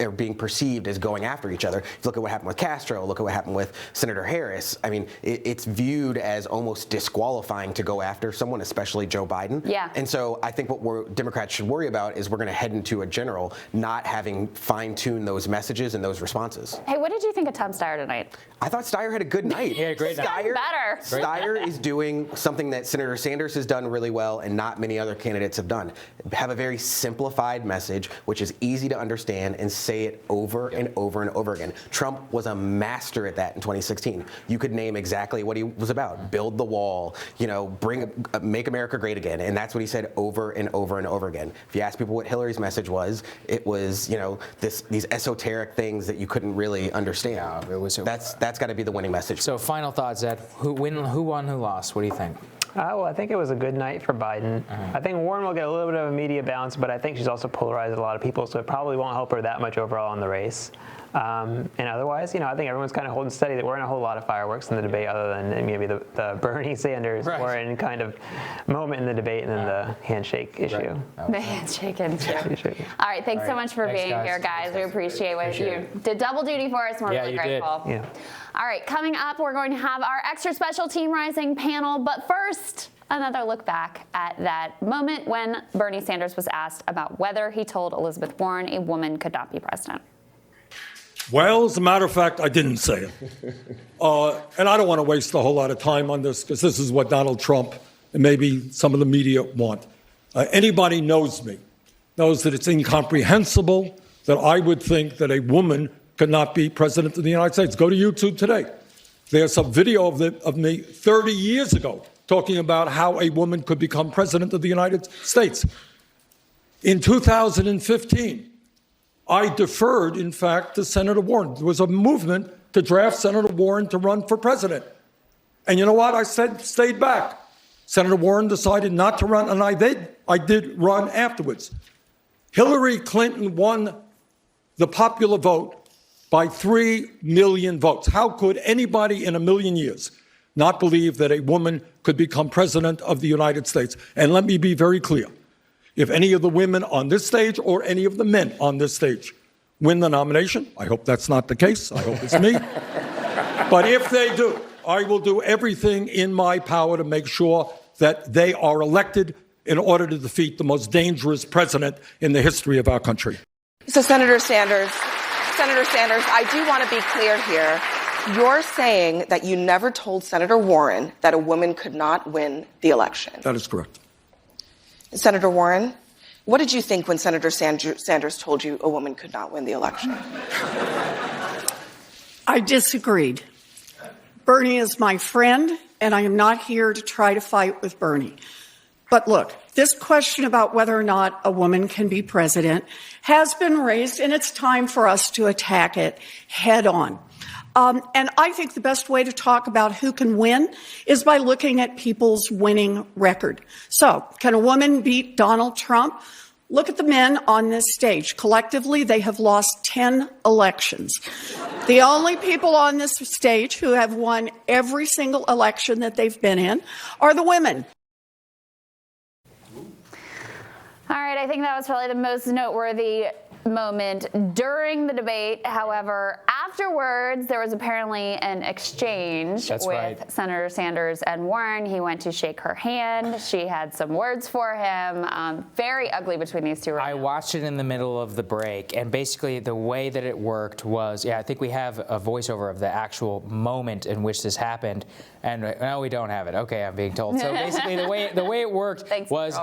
or being perceived as going after each other. If you look at what happened with Castro, look at what happened with Senator Harris. I mean, it's viewed as almost disqualifying to go after someone, especially Joe Biden. And so I think what Democrats should worry about is we're going to head into a general not having fine-tuned those messages and those responses. Hey, what did you think of Tom Steyer tonight? I thought Steyer had a good night. Great night. Steyer is doing something that Senator Sanders has done really well and not many other candidates have done. Have a very simplified message, which is easy to understand, and say it over and over and over again. Trump was a master at that in 2016. You could name exactly what he was about. Build the wall, make America great again. And that's what he said over and over and over again. If you ask people what Hillary's message was, it was, these esoteric things that you couldn't really understand. That's got to be the winning message. So final thoughts, Ed. Who won, who lost? What do you think? Well, I think it was a good night for Biden. I think Warren will get a little bit of a media bounce, but I think she's also polarized a lot of people, so it probably won't help her that much overall in the race. And otherwise, I think everyone's kind of holding steady. There weren't a whole lot of fireworks in the debate other than maybe the Bernie Sanders Warren kind of moment in the debate and then the handshake issue. The handshake issue. All right, thanks so much for being here, guys. We appreciate what you did. Double duty for us. We're really grateful. All right, coming up, we're going to have our extra special Team Rising panel. But first, another look back at that moment when Bernie Sanders was asked about whether he told Elizabeth Warren a woman could not be president. Well, as a matter of fact, I didn't say it. And I don't want to waste a whole lot of time on this because this is what Donald Trump and maybe some of the media want. Anybody knows me knows that it's incomprehensible that I would think that a woman could not be president of the United States. Go to YouTube today. There's a video of me 30 years ago talking about how a woman could become president of the United States. In 2015, I deferred, in fact, to Senator Warren. There was a movement to draft Senator Warren to run for president. And you know what? I stayed back. Senator Warren decided not to run, and I did run afterwards. Hillary Clinton won the popular vote by 3 million votes. How could anybody in a million years not believe that a woman could become president of the United States? And let me be very clear. If any of the women on this stage or any of the men on this stage win the nomination, I hope that's not the case. I hope it's me. But if they do, I will do everything in my power to make sure that they are elected in order to defeat the most dangerous president in the history of our country. So, Senator Sanders, I do want to be clear here. You're saying that you never told Senator Warren that a woman could not win the election. That is correct. Senator Warren, what did you think when Senator Sanders told you a woman could not win the election? I disagreed. Bernie is my friend, and I am not here to try to fight with Bernie. But look, this question about whether or not a woman can be president has been raised, and it's time for us to attack it head on. And I think the best way to talk about who can win is by looking at people's winning record. So, can a woman beat Donald Trump? Look at the men on this stage. Collectively, they have lost 10 elections. The only people on this stage who have won every single election that they've been in are the women. All right, I think that was probably the most noteworthy moment during the debate. However, afterwards, there was apparently an exchange with Senator Sanders and Warren. He went to shake her hand. She had some words for him. Very ugly between these two right now. I watched it in the middle of the break, and basically the way that it worked was, I think we have a voiceover of the actual moment in which this happened, and no, we don't have it. Okay, I'm being told. So basically the way it worked was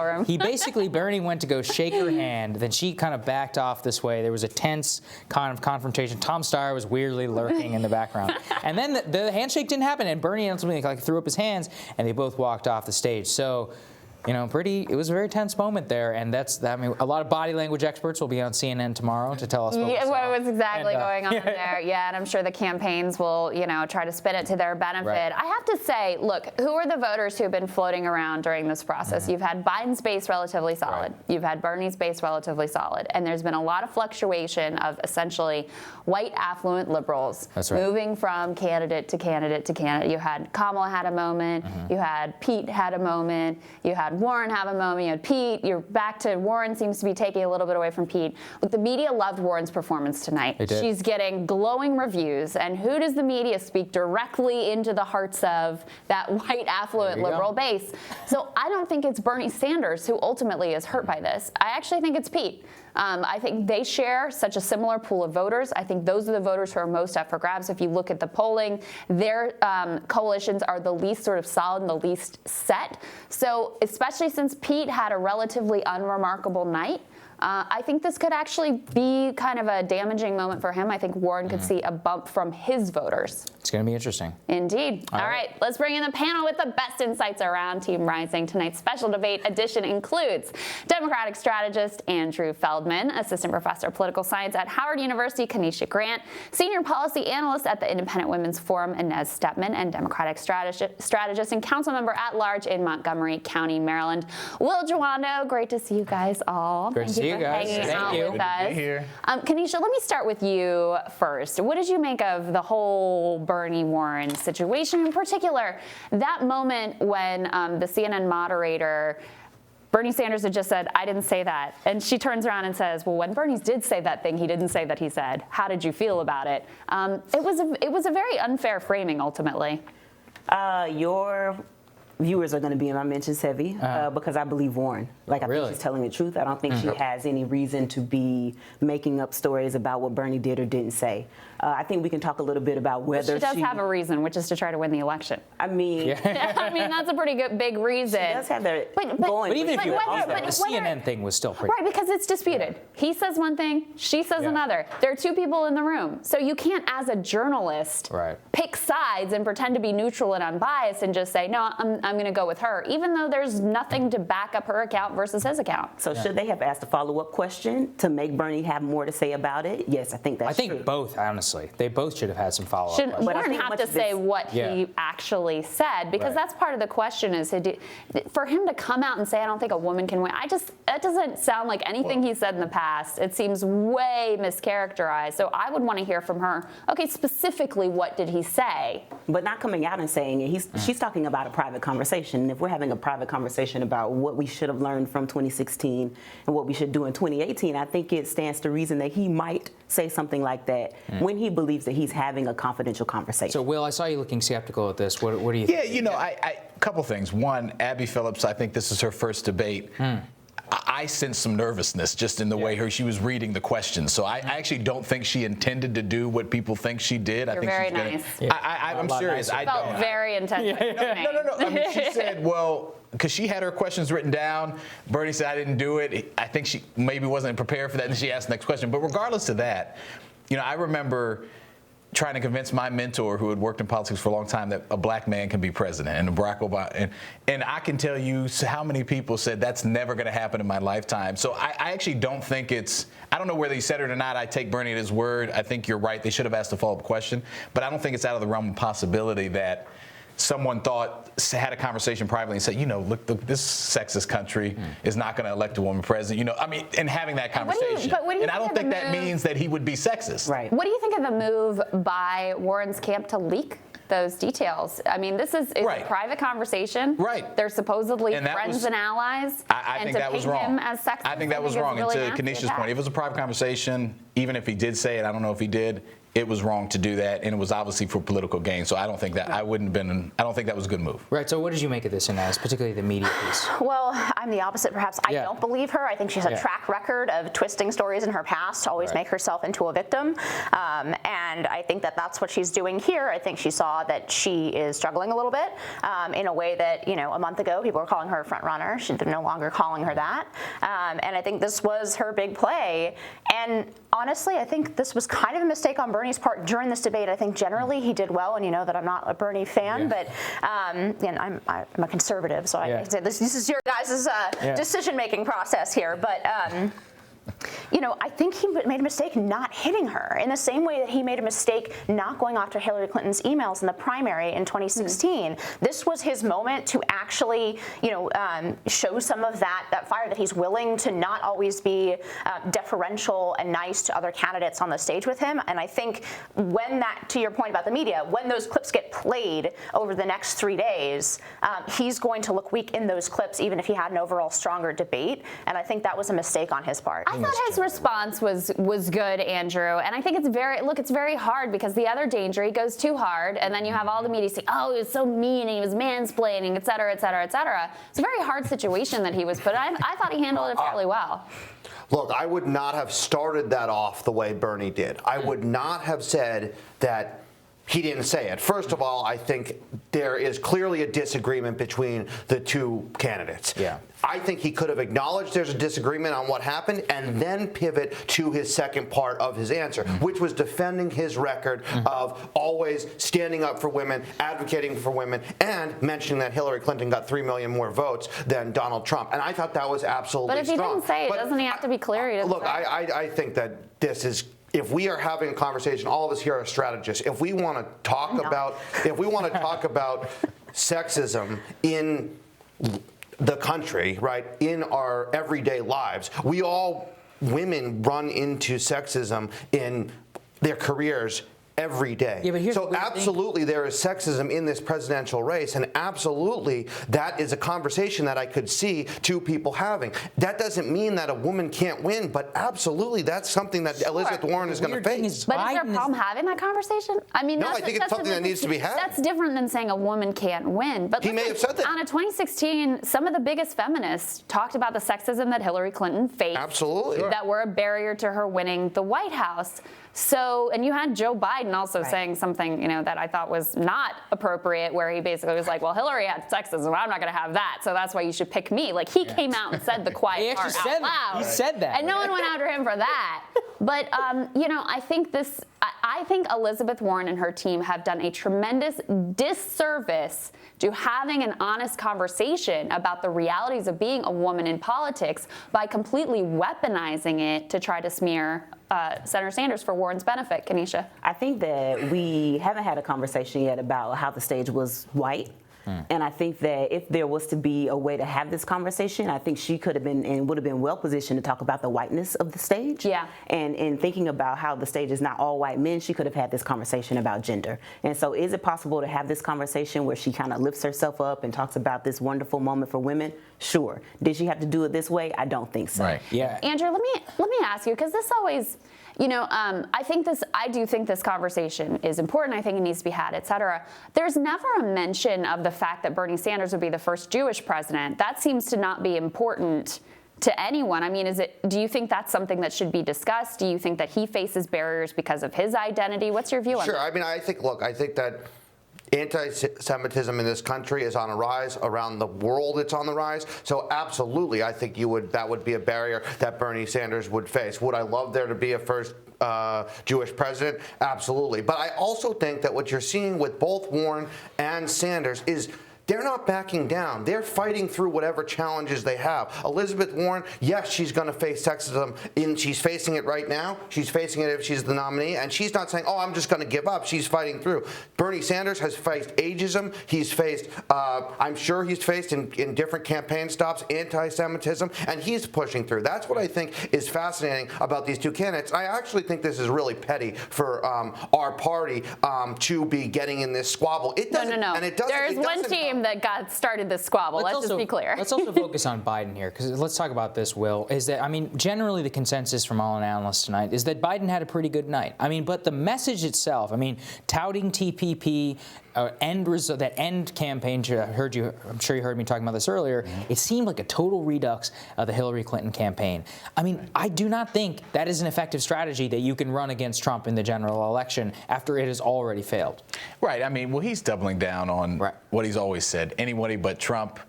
Bernie went to go shake her hand, then she kind of backed off this way. There was a tense kind of confrontation. Tom Steyer was weirdly lurking in the background. And then the handshake didn't happen, and Bernie ultimately threw up his hands, and they both walked off the stage. So, it was a very tense moment there, and a lot of body language experts will be on CNN tomorrow to tell us what was exactly going on there. Yeah, and I'm sure the campaigns will, try to spin it to their benefit. Right. I have to say, look, who are the voters who have been floating around during this process? You've had Biden's base relatively solid. Right. You've had Bernie's base relatively solid. And there's been a lot of fluctuation of essentially white affluent liberals moving from candidate to candidate to candidate. You had Kamala had a moment. You had Pete had a moment. You had Warren have a moment. You had Pete. You're back to Warren seems to be taking a little bit away from Pete. Look, the media loved Warren's performance tonight. They did. She's getting glowing reviews. And who does the media speak directly into the hearts of that white affluent liberal base? So I don't think it's Bernie Sanders who ultimately is hurt by this. I actually think it's Pete. I think they share such a similar pool of voters. I think those are the voters who are most up for grabs. If you look at the polling, their coalitions are the least sort of solid and the least set. So especially since Pete had a relatively unremarkable night, I think this could actually be kind of a damaging moment for him. I think Warren could see a bump from his voters. It's going to be interesting. Indeed. All right, let's bring in the panel with the best insights around Team Rising. Tonight's special debate edition includes Democratic strategist Andrew Feldman, assistant professor of political science at Howard University, Kenesha Grant, senior policy analyst at the Independent Women's Forum, Inez Stepman, and Democratic strategist and council member at large in Montgomery County, Maryland, Will Jawando. Great to see you guys all. Great to see you guys. Hanging Thank out you. with us. Good to be here. Kenesha, let me start with you first. What did you make of the whole Bernie Warren situation, in particular that moment when the CNN moderator Bernie Sanders had just said, "I didn't say that," and she turns around and says, "Well, when Bernie did say that thing, he didn't say that he said. How did you feel about it?" It was a very unfair framing ultimately. Your viewers are going to be in my mentions heavy because I believe Warren. I think she's telling the truth. I don't think she has any reason to be making up stories about what Bernie did or didn't say. I think we can talk a little bit about whether she does have a reason, which is to try to win the election. I mean, that's a pretty big reason. She does have that going. But even if you the CNN thing was still pretty. Right, because it's disputed. He says one thing, she says another. There are two people in the room. So you can't, as a journalist, pick sides and pretend to be neutral and unbiased and just say, no, I'm going to go with her, even though there's nothing to back up her account versus his account. So should they have asked a follow-up question to make Bernie have more to say about it? Yes, I think that's true. I think both, honestly. They both should have had some follow-up. Shouldn't Warren have to say what he actually said? Because that's part of the question is for him to come out and say, I don't think a woman can win. That doesn't sound like anything he said in the past. It seems way mischaracterized. So I would want to hear from her, okay, specifically what did he say? But not coming out and saying it. She's talking about a private conversation. And if we're having a private conversation about what we should have learned from 2016 and what we should do in 2018, I think it stands to reason that he might say something like that when he believes that he's having a confidential conversation. So, Will, I saw you looking skeptical at this. What do you think? Yeah, a couple things. One, Abby Phillips, I think this is her first debate. I sense some nervousness just in the way she was reading the questions. So I actually don't think she intended to do what people think she did. You're very nice. I'm serious. I felt very intentional. No. I mean, she said, well, because she had her questions written down. Bernie said, I didn't do it. I think she maybe wasn't prepared for that, and she asked the next question. But regardless of that, I remember trying to convince my mentor, who had worked in politics for a long time, that a black man can be president, and Barack Obama, and I can tell you how many people said that's never going to happen in my lifetime. So I actually don't think I don't know whether he said it or not. I take Bernie at his word. I think you're right. They should have asked a follow-up question, but I don't think it's out of the realm of possibility that someone had a conversation privately and said, look, this sexist country is not going to elect a woman president. And having that conversation. And I don't think that means that he would be sexist. Right. What do you think of the move by Warren's camp to leak those details? I mean, this is a private conversation. Right. They're supposedly friends and allies. I think that was wrong. Him as sexist, I think that was wrong. Really and to Kenesha's point, if it was a private conversation, even if he did say it, I don't know if he did, it was wrong to do that, and it was obviously for political gain. So I don't think that I don't think that was a good move. Right. So what did you make of this, Inez, particularly the media piece? Well, I'm the opposite, perhaps. I don't believe her. I think she has a track record of twisting stories in her past to always make herself into a victim. And I think that that's what she's doing here. I think she saw that she is struggling a little bit in a way that, a month ago people were calling her a front runner. They're no longer calling her that. And I think this was her big play. And honestly, I think this was kind of a mistake on Bernie's part during this debate. I think generally he did well, and you know that I'm not a Bernie fan, but I'm a conservative, so I say this is your guys' decision-making process here. But I think he made a mistake not hitting her in the same way that he made a mistake not going after Hillary Clinton's emails in the primary in 2016. This was his moment to actually, show some of that fire, that he's willing to not always be deferential and nice to other candidates on the stage with him. And I think when that, to your point about the media, when those clips get played over the next 3 days, he's going to look weak in those clips, even if he had an overall stronger debate. And I think that was a mistake on his part. I thought his response was good, Andrew, and I think it's very hard, because the other danger, he goes too hard, and then you have all the media say, oh, he was so mean, and he was mansplaining, et cetera, et cetera, et cetera. It's a very hard situation that he was put in. I thought he handled it fairly well. Look, I would not have started that off the way Bernie did. I would not have said that he didn't say it. First of all, I think there is clearly a disagreement between the two candidates. Yeah. I think he could have acknowledged there's a disagreement on what happened and then pivot to his second part of his answer, which was defending his record of always standing up for women, advocating for women, and mentioning that Hillary Clinton got 3 million more votes than Donald Trump. And I thought that was absolutely strong. But if he didn't say it, doesn't he have to be clear? Look, I think that this is, if we are having a conversation, all of us here are strategists. If we want to talk about sexism in the country, right, in our everyday lives, women run into sexism in their careers every day. Yeah, but here's so absolutely there is sexism in this presidential race, and absolutely that is a conversation that I could see two people having. That doesn't mean that a woman can't win, but absolutely that's something that Elizabeth Warren is going to face. But is there a problem having that conversation? I mean, no, I think it's something that needs to be had. That's different than saying a woman can't win. But he may have said that. On a 2016, some of the biggest feminists talked about the sexism that Hillary Clinton faced. Absolutely. That were a barrier to her winning the White House. So, and you had Joe Biden also saying something, that I thought was not appropriate, where he basically was like, well, Hillary had sexism, I'm not going to have that, so that's why you should pick me. Like, he came out and said the quiet part out loud. He said that. And no one went after him for that. But, I think Elizabeth Warren and her team have done a tremendous disservice to having an honest conversation about the realities of being a woman in politics by completely weaponizing it to try to smear Senator Sanders for Warren's benefit. Kenesha? I think that we haven't had a conversation yet about how the stage was white. And I think that if there was to be a way to have this conversation, I think she could have been and would have been well positioned to talk about the whiteness of the stage. Yeah. And in thinking about how the stage is not all white men, she could have had this conversation about gender. And so is it possible to have this conversation where she kind of lifts herself up and talks about this wonderful moment for women? Sure. Did she have to do it this way? I don't think so. Right. Yeah. Andrew, let me ask you, because this always, I do think this conversation is important. I think it needs to be had, et cetera. There's never a mention of the fact that Bernie Sanders would be the first Jewish president. That seems to not be important to anyone. I mean, do you think that's something that should be discussed? Do you think that he faces barriers because of his identity? What's your view on that? Sure. I mean, I think that anti-Semitism in this country is on a rise. Around the world, it's on the rise. So absolutely, I think that would be a barrier that Bernie Sanders would face. Would I love there to be a first Jewish president? Absolutely. But I also think that what you're seeing with both Warren and Sanders is they're not backing down. They're fighting through whatever challenges they have. Elizabeth Warren, yes, she's going to face sexism. She's facing it right now. She's facing it if she's the nominee. And she's not saying, oh, I'm just going to give up. She's fighting through. Bernie Sanders has faced ageism. He's faced, I'm sure he's faced in different campaign stops, anti-Semitism, and he's pushing through. That's what I think is fascinating about these two candidates. I actually think this is really petty for our party to be getting in this squabble. It doesn't, No. And it doesn't, There's one team that got started this squabble. Let's just be clear. Let's also focus on Biden here, because let's talk about this, Will. Is that, I mean, generally the consensus from all analysts tonight is that Biden had a pretty good night. I mean, but the message itself, I mean, touting TPP, that end campaign, I'm sure you heard me talking about this earlier, it seemed like a total redux of the Hillary Clinton campaign. I mean, I do not think that is an effective strategy that you can run against Trump in the general election after it has already failed. Right. I mean, well, he's doubling down on what he's always said. Anybody but Trump,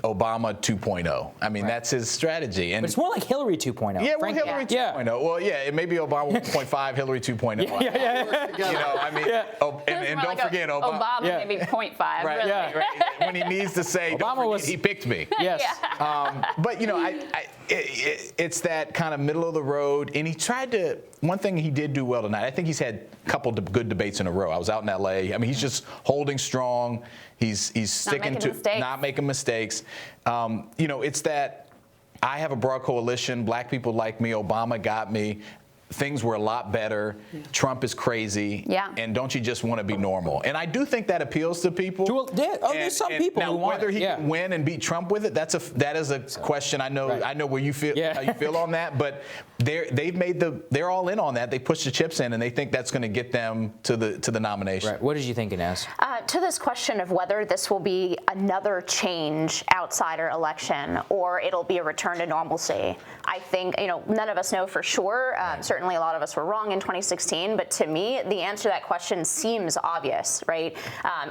Obama 2.0. I mean, that's his strategy. And but it's more like Hillary 2.0. Yeah, well, Hillary 2.0. Well, yeah, it may be Obama 1.5, Hillary 2.0. Yeah. You know, I mean, and don't forget Obama. Maybe 0.5. Right, really. right. When he needs to say, he picked me. Yes. But, you know, it's that kind of middle of the road. And he tried to, one thing he did do well tonight, I think he's had a couple of good debates in a row. I was out in L.A. I mean, he's just holding strong. He's sticking to not making mistakes. You know, it's that I have a broad coalition. Black people like me. Obama got me. Things were a lot better. Trump is crazy. And don't you just want to be normal? And I do think that appeals to people. There's some people who want whether he can win and beat Trump with it, that is a question. I know where you feel how you feel on that, but they're all in on that. They pushed the chips in, and they think that's going to get them to the nomination. Right. What did you think, Ines? To this question of whether this will be another change outsider election or it'll be a return to normalcy, I think none of us know for sure. Certainly a lot of us were wrong in 2016, but to me, the answer to that question seems obvious, right?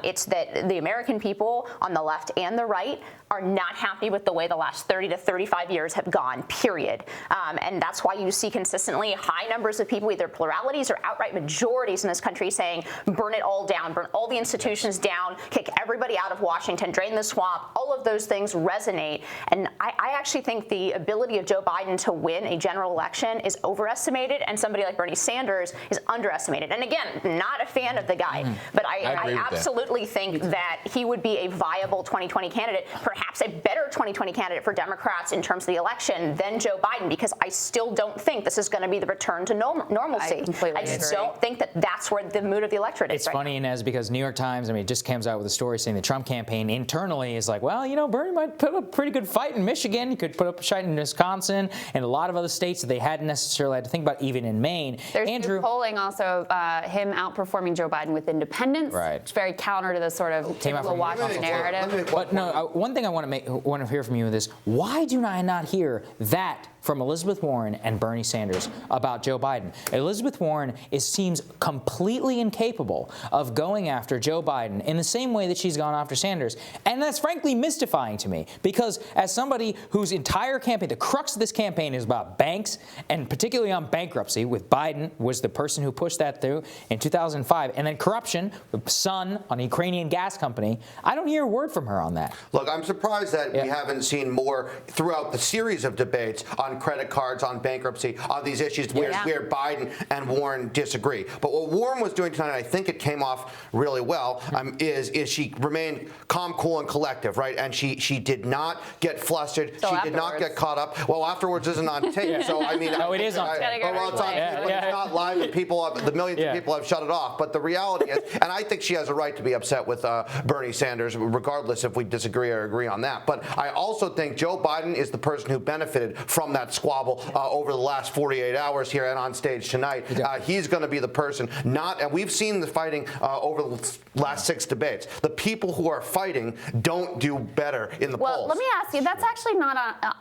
It's that the American people on the left and the right are not happy with the way the last 30 to 35 years have gone, period. And that's why you see consistently high numbers of people, either pluralities or outright majorities in this country, saying, burn it all down, burn all the institutions down, kick everybody out of Washington, drain the swamp. All of those things resonate. And I actually think the ability of Joe Biden to win a general election is overestimated, and somebody like Bernie Sanders is underestimated. And again, not a fan of the guy, but I absolutely think that he would be a viable 2020 candidate, perhaps a better 2020 candidate for Democrats in terms of the election than Joe Biden, because I still don't think this is going to be the return to normalcy. I just don't think that that's where the mood of the electorate is. It's funny, Inez, because New York Times, I mean, it just comes out with a story saying the Trump campaign internally is like, well, Bernie might put up a pretty good fight in Michigan. He could put up a fight in Wisconsin and a lot of other states that they hadn't necessarily had to think about, even in Maine. There's new polling also, him outperforming Joe Biden with independents. Right. It's very counter to the sort of typical Washington narrative. But no, one thing I want to hear from you is this: why do I not hear that from Elizabeth Warren and Bernie Sanders about Joe Biden? Elizabeth Warren seems completely incapable of going after Joe Biden in the same way that she's gone after Sanders. And that's frankly mystifying to me, because as somebody whose entire campaign, the crux of this campaign is about banks, and particularly on bankruptcy, with Biden was the person who pushed that through in 2005, and then corruption, the son on a Ukrainian gas company, I don't hear a word from her on that. Look, I'm surprised that we haven't seen more throughout the series of debates on credit cards, on bankruptcy, on these issues where Biden and Warren disagree. But what Warren was doing tonight, I think it came off really well, is she remained calm, cool, and collective, right? And she did not get flustered. She did not get caught up. Well, afterwards isn't on tape, so I mean, no, it is on tape. Well, it's on tape, but it's not live, and the millions of people have shut it off. But the reality is, and I think she has a right to be upset with Bernie Sanders, regardless if we disagree or agree on that. But I also think Joe Biden is the person who benefited from that squabble over the last 48 hours here and on stage tonight. He's going to be the person and we've seen the fighting over the last 6 debates. The people who are fighting don't do better in the polls. Well, let me ask you, that's actually not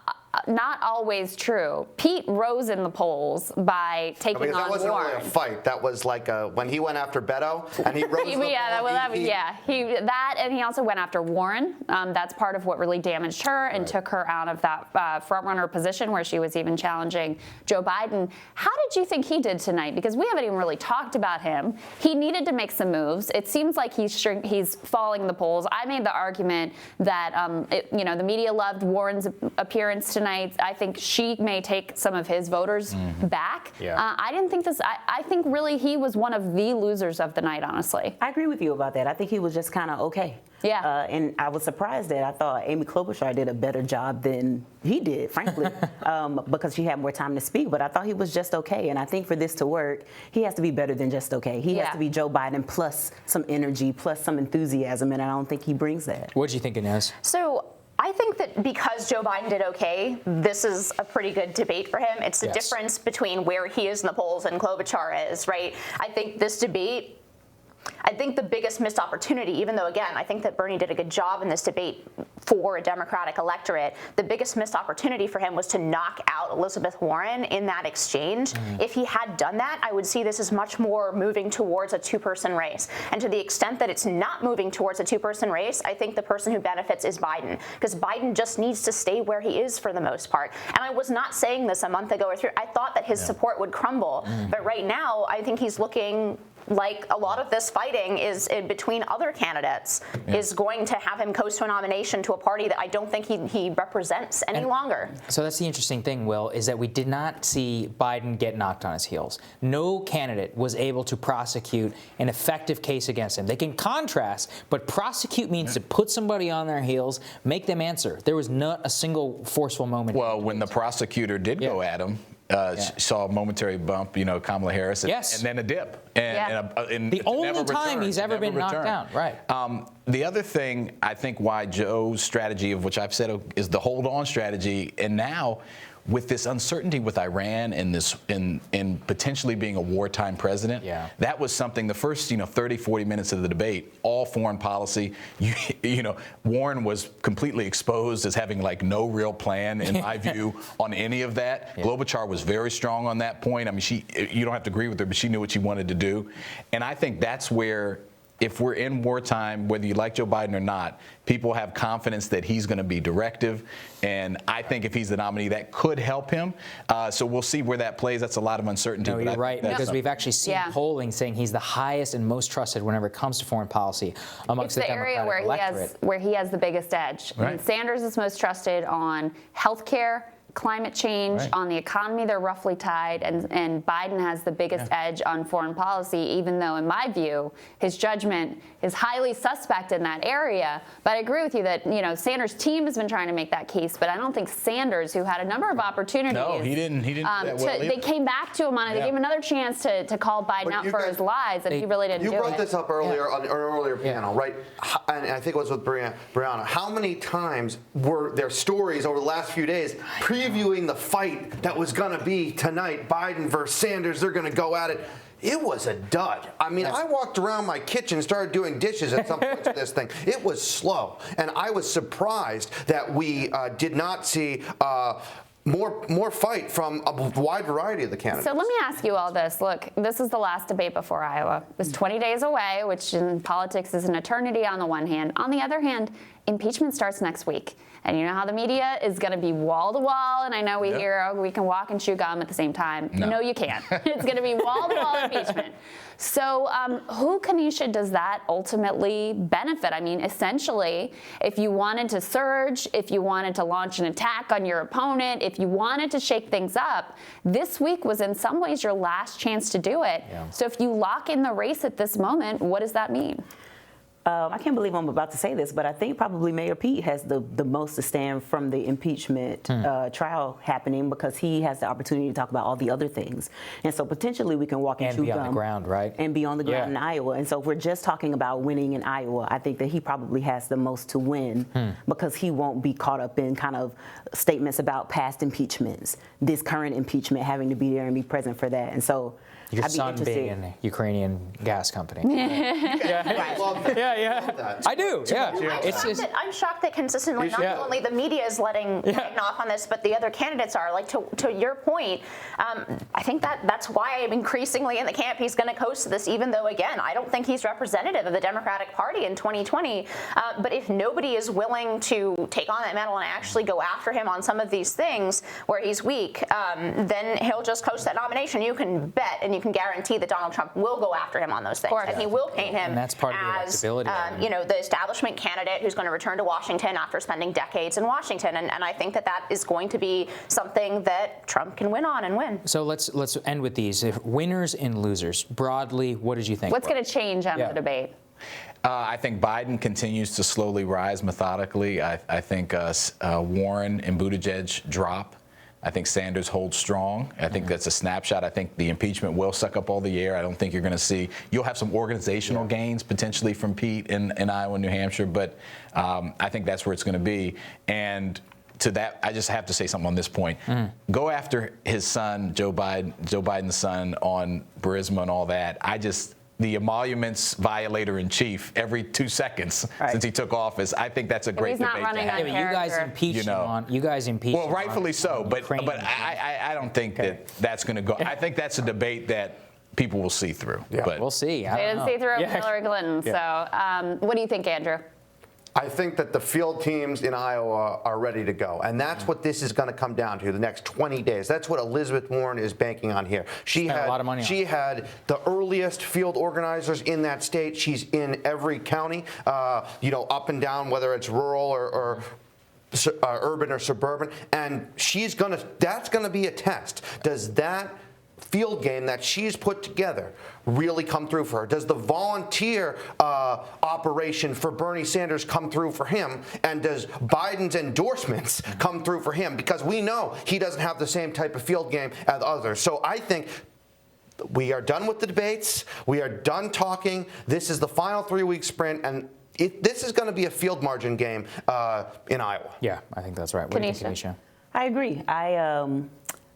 not always true. Pete rose in the polls by taking Because on that wasn't Warren. really a fight. That was like when he went after Beto and he rose. That and he also went after Warren. That's part of what really damaged her and took her out of that front runner position where she was even challenging Joe Biden. How did you think he did tonight? Because we haven't even really talked about him. He needed to make some moves. It seems like he's falling in the polls. I made the argument that the media loved Warren's appearance tonight. I think she may take some of his voters back. Yeah. I didn't think this. I think really he was one of the losers of the night, honestly. I agree with you about that. I think he was just kind of okay. Yeah. And I was surprised that I thought Amy Klobuchar did a better job than he did, frankly, because she had more time to speak. But I thought he was just okay. And I think for this to work, he has to be better than just okay. He has to be Joe Biden plus some energy, plus some enthusiasm. And I don't think he brings that. What did you think, Inez? So I think that because Joe Biden did okay, this is a pretty good debate for him. It's the difference between where he is in the polls and Klobuchar is, right? I think this debate, I think the biggest missed opportunity, even though, again, I think that Bernie did a good job in this debate for a Democratic electorate, the biggest missed opportunity for him was to knock out Elizabeth Warren in that exchange. If he had done that, I would see this as much more moving towards a two-person race. And to the extent that it's not moving towards a two-person race, I think the person who benefits is Biden, because Biden just needs to stay where he is for the most part. And I was not saying this a month ago or two. I thought that his support would crumble. But right now, I think he's looking like a lot of this fighting is in between other candidates is going to have him coast to a nomination to a party that I don't think he represents any longer. So that's the interesting thing, Will, is that we did not see Biden get knocked on his heels. No candidate was able to prosecute an effective case against him. They can contrast, but prosecute means to put somebody on their heels, make them answer. There was not a single forceful moment. Well, when the prosecutor did go at him, saw a momentary bump, Kamala Harris, and then a dip. And the only time he's ever been knocked down. Right. The other thing, I think, why Joe's strategy, of which I've said is the hold-on strategy, and now with this uncertainty with Iran and this in potentially being a wartime president, that was something. The first 30, 40 minutes of the debate, all foreign policy. Warren was completely exposed as having like no real plan, in my view, on any of that. Klobuchar was very strong on that point. I mean, you don't have to agree with her, but she knew what she wanted to do, and I think that's where, if we're in wartime, whether you like Joe Biden or not, people have confidence that he's going to be directive. And I think if he's the nominee, that could help him. So we'll see where that plays. That's a lot of uncertainty. No, you're right, because we've actually seen polling saying he's the highest and most trusted whenever it comes to foreign policy amongst the Democratic electorate. Where he has the biggest edge. Right. I mean, Sanders is most trusted on health care, climate change, on the economy. They're roughly tied, and Biden has the biggest edge on foreign policy, even though, in my view, his judgment is highly suspect in that area. But I agree with you that Sanders' team has been trying to make that case, but I don't think Sanders, who had a number of opportunities, no, he didn't do that well they came back to him on it. They gave him another chance to call Biden out for his lies, and he really didn't do it. You brought this up earlier on an earlier panel, right? And I think it was with Brianna. How many times were there stories over the last few days previewing the fight that was going to be tonight, Biden versus Sanders? They're going to go at it. It was a dud. I mean, I walked around my kitchen and started doing dishes at some point to this thing. It was slow. And I was surprised that we did not see more fight from a wide variety of the candidates. So let me ask you all this. Look, this is the last debate before Iowa. It's 20 days away, which in politics is an eternity on the one hand. On the other hand, impeachment starts next week. And you know how the media is going to be wall to wall. And I know we hear, we can walk and chew gum at the same time. No, you can't. It's going to be wall to wall impeachment. So who, Kanisha, does that ultimately benefit? I mean, essentially, if you wanted to surge, if you wanted to launch an attack on your opponent, if you wanted to shake things up, this week was in some ways your last chance to do it. So if you lock in the race at this moment, what does that mean? I can't believe I'm about to say this, but I think probably Mayor Pete has the most to stand from the impeachment trial happening, because he has the opportunity to talk about all the other things. And so potentially we can walk and chew gum. And be on the ground, right? And be on the ground in Iowa. And so if we're just talking about winning in Iowa, I think that he probably has the most to win, because he won't be caught up in kind of statements about past impeachments, this current impeachment, having to be there and be present for that. And so Your I'd be son interested. being in a Ukrainian gas company. Yeah. I do. Yeah. I'm shocked that consistently not only the media is letting Biden off on this, but the other candidates are. Like to your point, I think that's why I'm increasingly in the camp he's going to coast to this, even though, again, I don't think he's representative of the Democratic Party in 2020. But if nobody is willing to take on that mantle and actually go after him on some of these things where he's weak, then he'll just coast that nomination. You can bet and you can guarantee that Donald Trump will go after him on those things. And he will paint him And that's part of the as electability. the establishment candidate who's going to return to Washington after spending decades in Washington. And I think that is going to be something that Trump can win on and win. So let's end with these. If winners and losers. Broadly, what did you think? What's going to change on the debate? I think Biden continues to slowly rise methodically. I think Warren and Buttigieg drop. I think Sanders holds strong. I think that's a snapshot. I think the impeachment will suck up all the air. I don't think you're going to see. You'll have some organizational gains potentially from Pete in Iowa and New Hampshire, but I think that's where it's going to be. And to that, I just have to say something on this point. Go after his son, Joe Biden's son, on Burisma and all that. The emoluments violator in chief every 2 seconds since he took office. I think that's a great debate to have. Yeah, but you guys impeached him on. You guys impeached. Well, rightfully so, but I don't think that's going to go. I think that's a debate that people will see through. Yeah. But we'll see. They didn't see through Hillary Clinton. So what do you think, Andrew? I think that the field teams in Iowa are ready to go. And that's what this is going to come down to the next 20 days. That's what Elizabeth Warren is banking on here. She had a lot of money. She had the earliest field organizers in that state. She's in every county, up and down, whether it's rural or urban or suburban. And that's going to be a test. Does that field game that she's put together really come through for her? Does the volunteer operation for Bernie Sanders come through for him? And does Biden's endorsements come through for him? Because we know he doesn't have the same type of field game as others. So I think we are done with the debates. We are done talking. This is the final 3-week sprint, and this is going to be a field margin game in Iowa. Yeah, I think that's right. What do you think, Kanisha? I agree.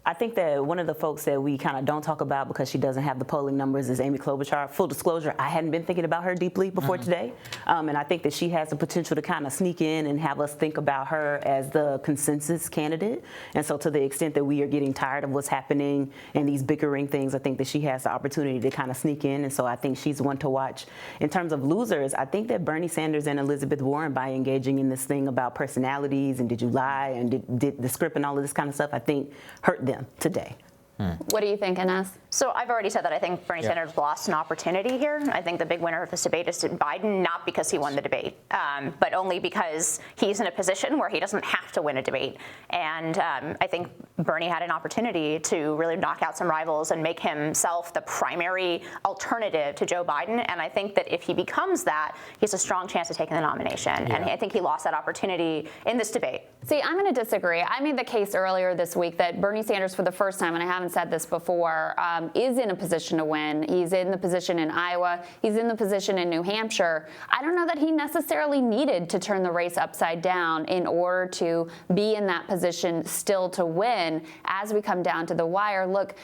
I think that one of the folks that we kind of don't talk about because she doesn't have the polling numbers is Amy Klobuchar. Full disclosure, I hadn't been thinking about her deeply before today. And I think that she has the potential to kind of sneak in and have us think about her as the consensus candidate. And so to the extent that we are getting tired of what's happening and these bickering things, I think that she has the opportunity to kind of sneak in. And so I think she's one to watch. In terms of losers, I think that Bernie Sanders and Elizabeth Warren, by engaging in this thing about personalities and did you lie and did the script and all of this kind of stuff, I think hurt them today. What do you think, Ines? So I've already said that I think Bernie Sanders lost an opportunity here. I think the big winner of this debate is Biden, not because he won the debate, but only because he's in a position where he doesn't have to win a debate. And I think Bernie had an opportunity to really knock out some rivals and make himself the primary alternative to Joe Biden. And I think that if he becomes that, he has a strong chance of taking the nomination. And I think he lost that opportunity in this debate. See, I'm going to disagree. I made the case earlier this week that Bernie Sanders, for the first time, and I haven't said this before, is in a position to win. He's in the position in Iowa. He's in the position in New Hampshire. I don't know that he necessarily needed to turn the race upside down in order to be in that position still to win as we come down to the wire. Look,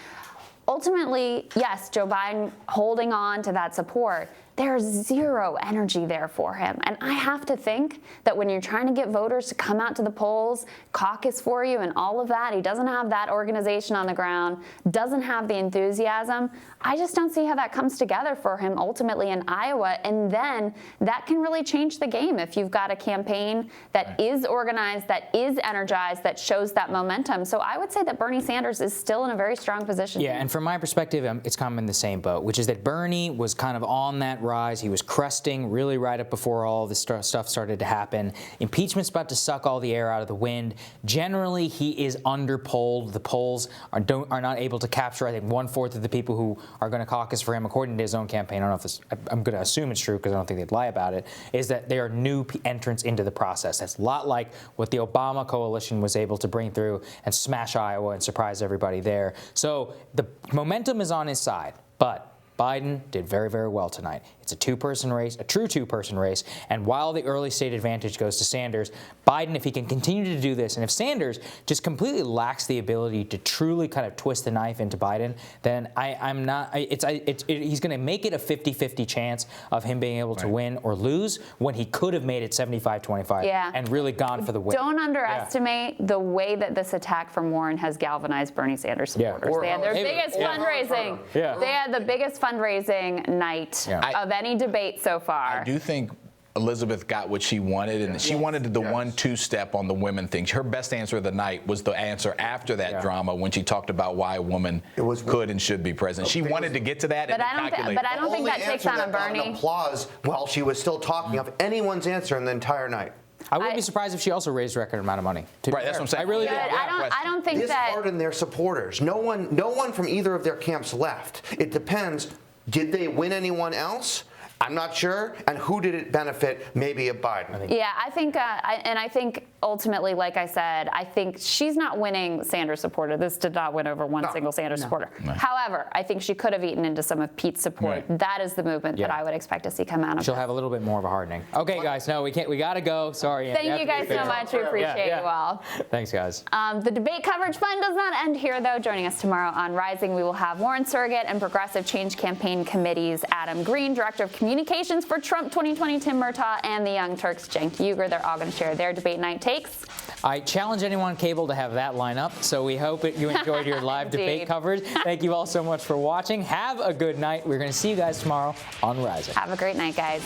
ultimately, yes, Joe Biden holding on to that support. There's zero energy there for him. And I have to think that when you're trying to get voters to come out to the polls, caucus for you and all of that, he doesn't have that organization on the ground, doesn't have the enthusiasm. I just don't see how that comes together for him ultimately in Iowa. And then that can really change the game if you've got a campaign that is organized, that is energized, that shows that momentum. So I would say that Bernie Sanders is still in a very strong position. Yeah, and from my perspective, it's kind of in the same boat, which is that Bernie was kind of on that rise. He was cresting really right up before all this stuff started to happen. Impeachment's about to suck all the air out of the wind. Generally, he is underpolled. The polls are not able to capture, I think, 1/4 of the people who are going to caucus for him, according to his own campaign. I don't know if this, I'm going to assume it's true because I don't think they'd lie about it, is that they are new entrants into the process. That's a lot like what the Obama coalition was able to bring through and smash Iowa and surprise everybody there. So the momentum is on his side, but Biden did very, very well tonight. It's It's a two-person race, a true two-person race. And while the early state advantage goes to Sanders, Biden, if he can continue to do this, and if Sanders just completely lacks the ability to truly kind of twist the knife into Biden, then he's going to make it a 50-50 chance of him being able to win or lose when he could have made it 75-25 and really gone for the win. Don't underestimate the way that this attack from Warren has galvanized Bernie Sanders supporters. They had their biggest fundraising. They had the biggest fundraising night of any debate so far. I do think Elizabeth got what she wanted, and she wanted the 1-2 step on the women thing. Her best answer of the night was the answer after that drama when she talked about why a woman could and should be president. She wanted to get to that, but I don't think that takes on a Bernie. Applause while she was still talking of anyone's answer in the entire night. I wouldn't be surprised if she also raised a record amount of money. Right, that's what I'm saying. I really do. I don't think that. Disheartened their supporters. No one from either of their camps left. It depends. Did they win anyone else? I'm not sure. And who did it benefit? Maybe a Biden. Yeah, I think, I think ultimately, like I said, I think she's not winning Sanders supporter. This did not win over one single Sanders supporter. No. However, I think she could have eaten into some of Pete's support. Right. That is the movement that I would expect to see come out of She'll have a little bit more of a hardening. Okay, guys, no, we can't. We got to go. Sorry. Thank you guys so much. We appreciate you all. Thanks, guys. The debate coverage fun does not end here, though. Joining us tomorrow on Rising, we will have Warren Surrogate and Progressive Change Campaign Committee's Adam Green, Director of Communications for Trump 2020 Tim Murtaugh, and the Young Turks Cenk Uygur. They're all going to share their debate night takes. I challenge anyone on cable to have that lineup, so we hope you enjoyed your live debate coverage. Thank you all so much for watching. Have a good night. We're going to see you guys tomorrow on Rising. Have a great night, guys.